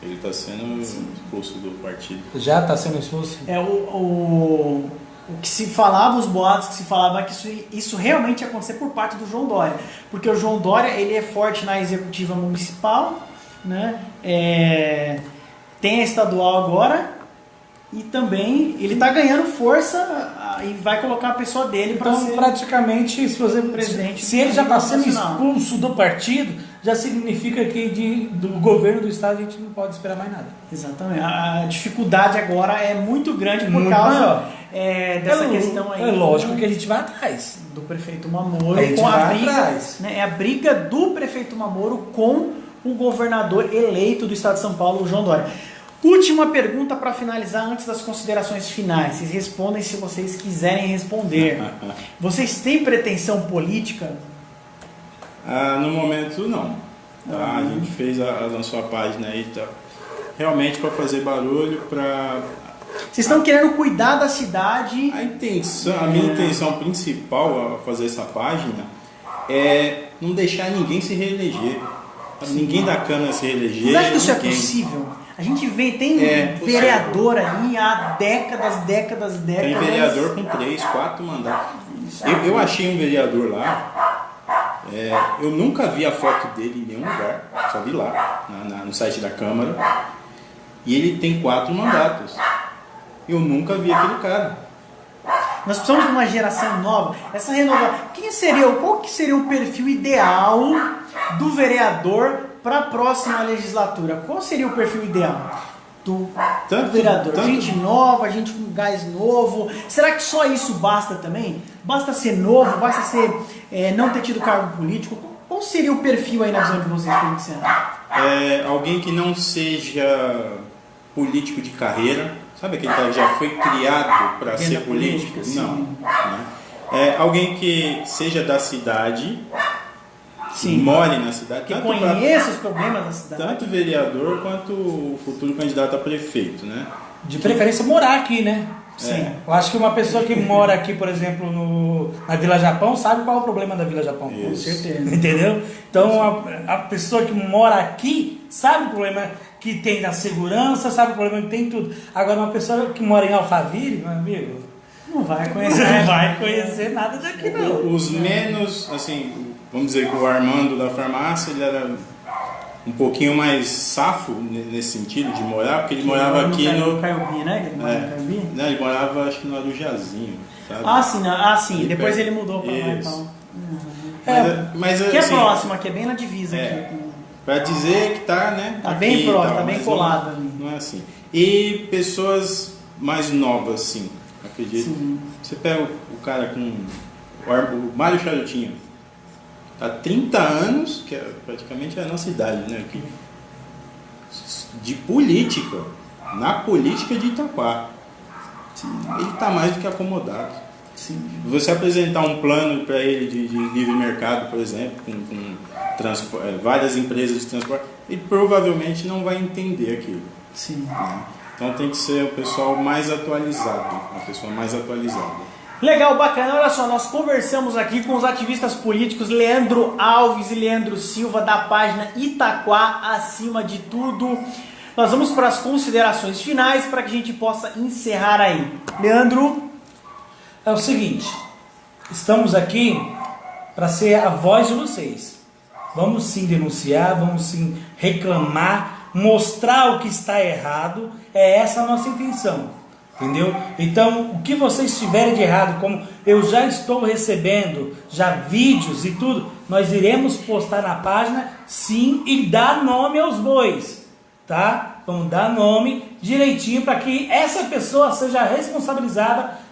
Ele está sendo expulso do partido. Já está sendo expulso? O que se falava, os boatos que se falava é que isso realmente ia acontecer por parte do João Dória. Porque o João Dória ele é forte na executiva municipal, né? Tem a estadual agora e também ele está ganhando força e vai colocar a pessoa dele para Então, ser praticamente, se você presidente. se ele já está sendo nacional. expulso do partido, já significa que do governo do estado a gente não pode esperar mais nada. Exatamente. A dificuldade agora é muito grande por Muito causa maior. dessa questão aí. É lógico que a gente vai atrás. Do prefeito Mamoro A gente com a vai briga, atrás. né, é a briga do prefeito Mamoro com o governador eleito do estado de São Paulo, o João Dória. Última pergunta para finalizar antes das considerações finais. Vocês respondem se vocês quiserem responder. Vocês têm pretensão política? No momento, não. Tá? A gente fez lançou a página aí, tá? Realmente para fazer barulho, para... Vocês estão querendo cuidar da cidade? A minha intenção principal a fazer essa página é não deixar ninguém se reeleger. Ninguém da Câmara se reeleger. Vocês acham que isso é ninguém. possível? A gente vê, tem vereador aí há décadas. Tem vereador com 3, 4 mandatos. Eu achei um vereador lá, eu nunca vi a foto dele em nenhum lugar, só vi lá, no site da Câmara, e ele tem 4 mandatos. Eu nunca vi aquele cara. Nós precisamos de uma geração nova. Essa renovação. Qual que seria o perfil ideal do vereador para a próxima legislatura? Qual seria o perfil ideal do vereador? Gente nova, gente com gás novo. Será que só isso basta também? Basta ser novo, basta ser não ter tido cargo político? Qual seria o perfil aí na visão de vocês, Feliciano? Alguém que não seja político de carreira. Sabe aquele cara que já foi criado para ser político? Não. Né? Alguém que seja da cidade, sim, more na cidade, que conheça os problemas da cidade. Tanto vereador quanto o futuro candidato a prefeito, né? De preferência morar aqui, né? Sim. Eu acho que uma pessoa que mora aqui, por exemplo, na Vila Japão, sabe qual é o problema da Vila Japão. Isso. Com certeza. Entendeu? Então, a pessoa que mora aqui sabe o problema que tem na segurança, sabe o problema que tem em tudo. Agora, uma pessoa que mora em Alphaville, meu amigo, Não vai conhecer. não vai conhecer nada daqui, não. Os menos, assim, vamos dizer que o Armando da farmácia, ele era um pouquinho mais safo nesse sentido de morar, porque ele morava aqui no Caiubi, né? Ele mora no Caiubi? Não, ele morava, acho que no Arujazinho, sabe? Sim. Ele Depois perto. ele mudou para lá e Isso. tal. Mas Que é assim, próximo aqui, é bem na divisa aqui. para dizer que tá, né? Tá aqui bem e próximo, tal, tá bem mas colado ali. Não é assim. E pessoas mais novas, sim, acredito. Sim. Você pega o cara com o Mário Charutinho, há 30 anos, que é praticamente a nossa idade, né? Aqui, de política, na política de Itaquá. Ele está mais do que acomodado. Sim. Você apresentar um plano para ele de livre mercado, por exemplo, com várias empresas de transporte, ele provavelmente não vai entender aquilo. Sim. Então tem que ser o pessoal mais atualizado, uma pessoa mais atualizada. Legal, bacana. Olha só, nós conversamos aqui com os ativistas políticos Leandro Alves e Leandro Silva da página Itaquá Acima de Tudo. Nós vamos para as considerações finais para que a gente possa encerrar aí. Leandro? É o seguinte, estamos aqui para ser a voz de vocês. Vamos sim denunciar, vamos sim reclamar, mostrar o que está errado. É essa a nossa intenção, entendeu? Então, o que vocês tiverem de errado, como eu já estou recebendo já vídeos e tudo, nós iremos postar na página, sim, e dar nome aos bois, tá? Vamos dar nome direitinho para que essa pessoa seja responsabilizada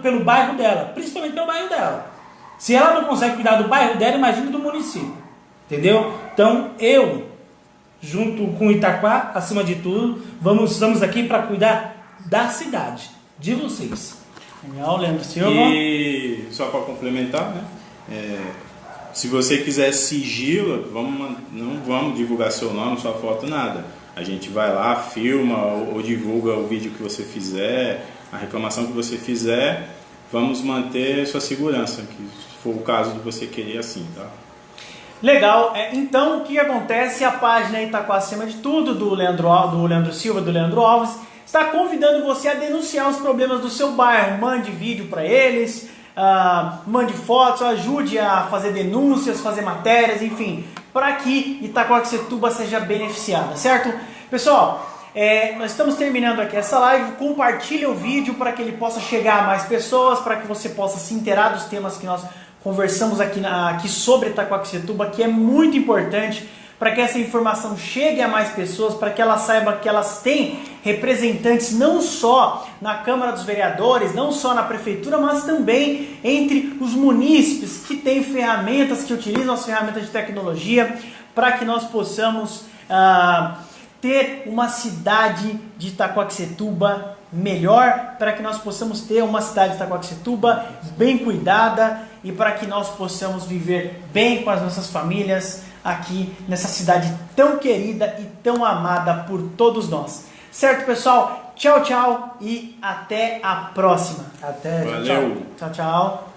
pelo bairro dela, principalmente pelo bairro dela. Se ela não consegue cuidar do bairro dela, imagine do município, entendeu? Então, eu, junto com o Itaquá, acima de tudo, estamos aqui para cuidar da cidade, de vocês. Legal, Leandro Silva. E só para complementar, né? Se você quiser sigilo, não vamos divulgar seu nome, sua foto, nada. A gente vai lá, filma ou divulga o vídeo que você fizer, a reclamação que você fizer, vamos manter sua segurança, que se for o caso de você querer assim, tá? Legal, então o que acontece? A página Itaquá Acima de Tudo, do Leandro Silva, do Leandro Alves, está convidando você a denunciar os problemas do seu bairro. Mande vídeo para eles, mande fotos, ajude a fazer denúncias, fazer matérias, enfim, para que Itaquaquecetuba seja beneficiada, certo? Pessoal, nós estamos terminando aqui essa live. Compartilha o vídeo para que ele possa chegar a mais pessoas, para que você possa se inteirar dos temas que nós conversamos aqui sobre Itaquaquecetuba, que é muito importante para que essa informação chegue a mais pessoas, para que elas saibam que elas têm representantes não só na Câmara dos Vereadores, não só na Prefeitura, mas também entre os munícipes que têm ferramentas, que utilizam as ferramentas de tecnologia, para que nós possamos ter uma cidade de Itaquaquecetuba melhor, para que nós possamos ter uma cidade de Itaquaquecetuba bem cuidada e para que nós possamos viver bem com as nossas famílias aqui nessa cidade tão querida e tão amada por todos nós. Certo, pessoal? Tchau, tchau e até a próxima. Até. Valeu. Tchau, tchau.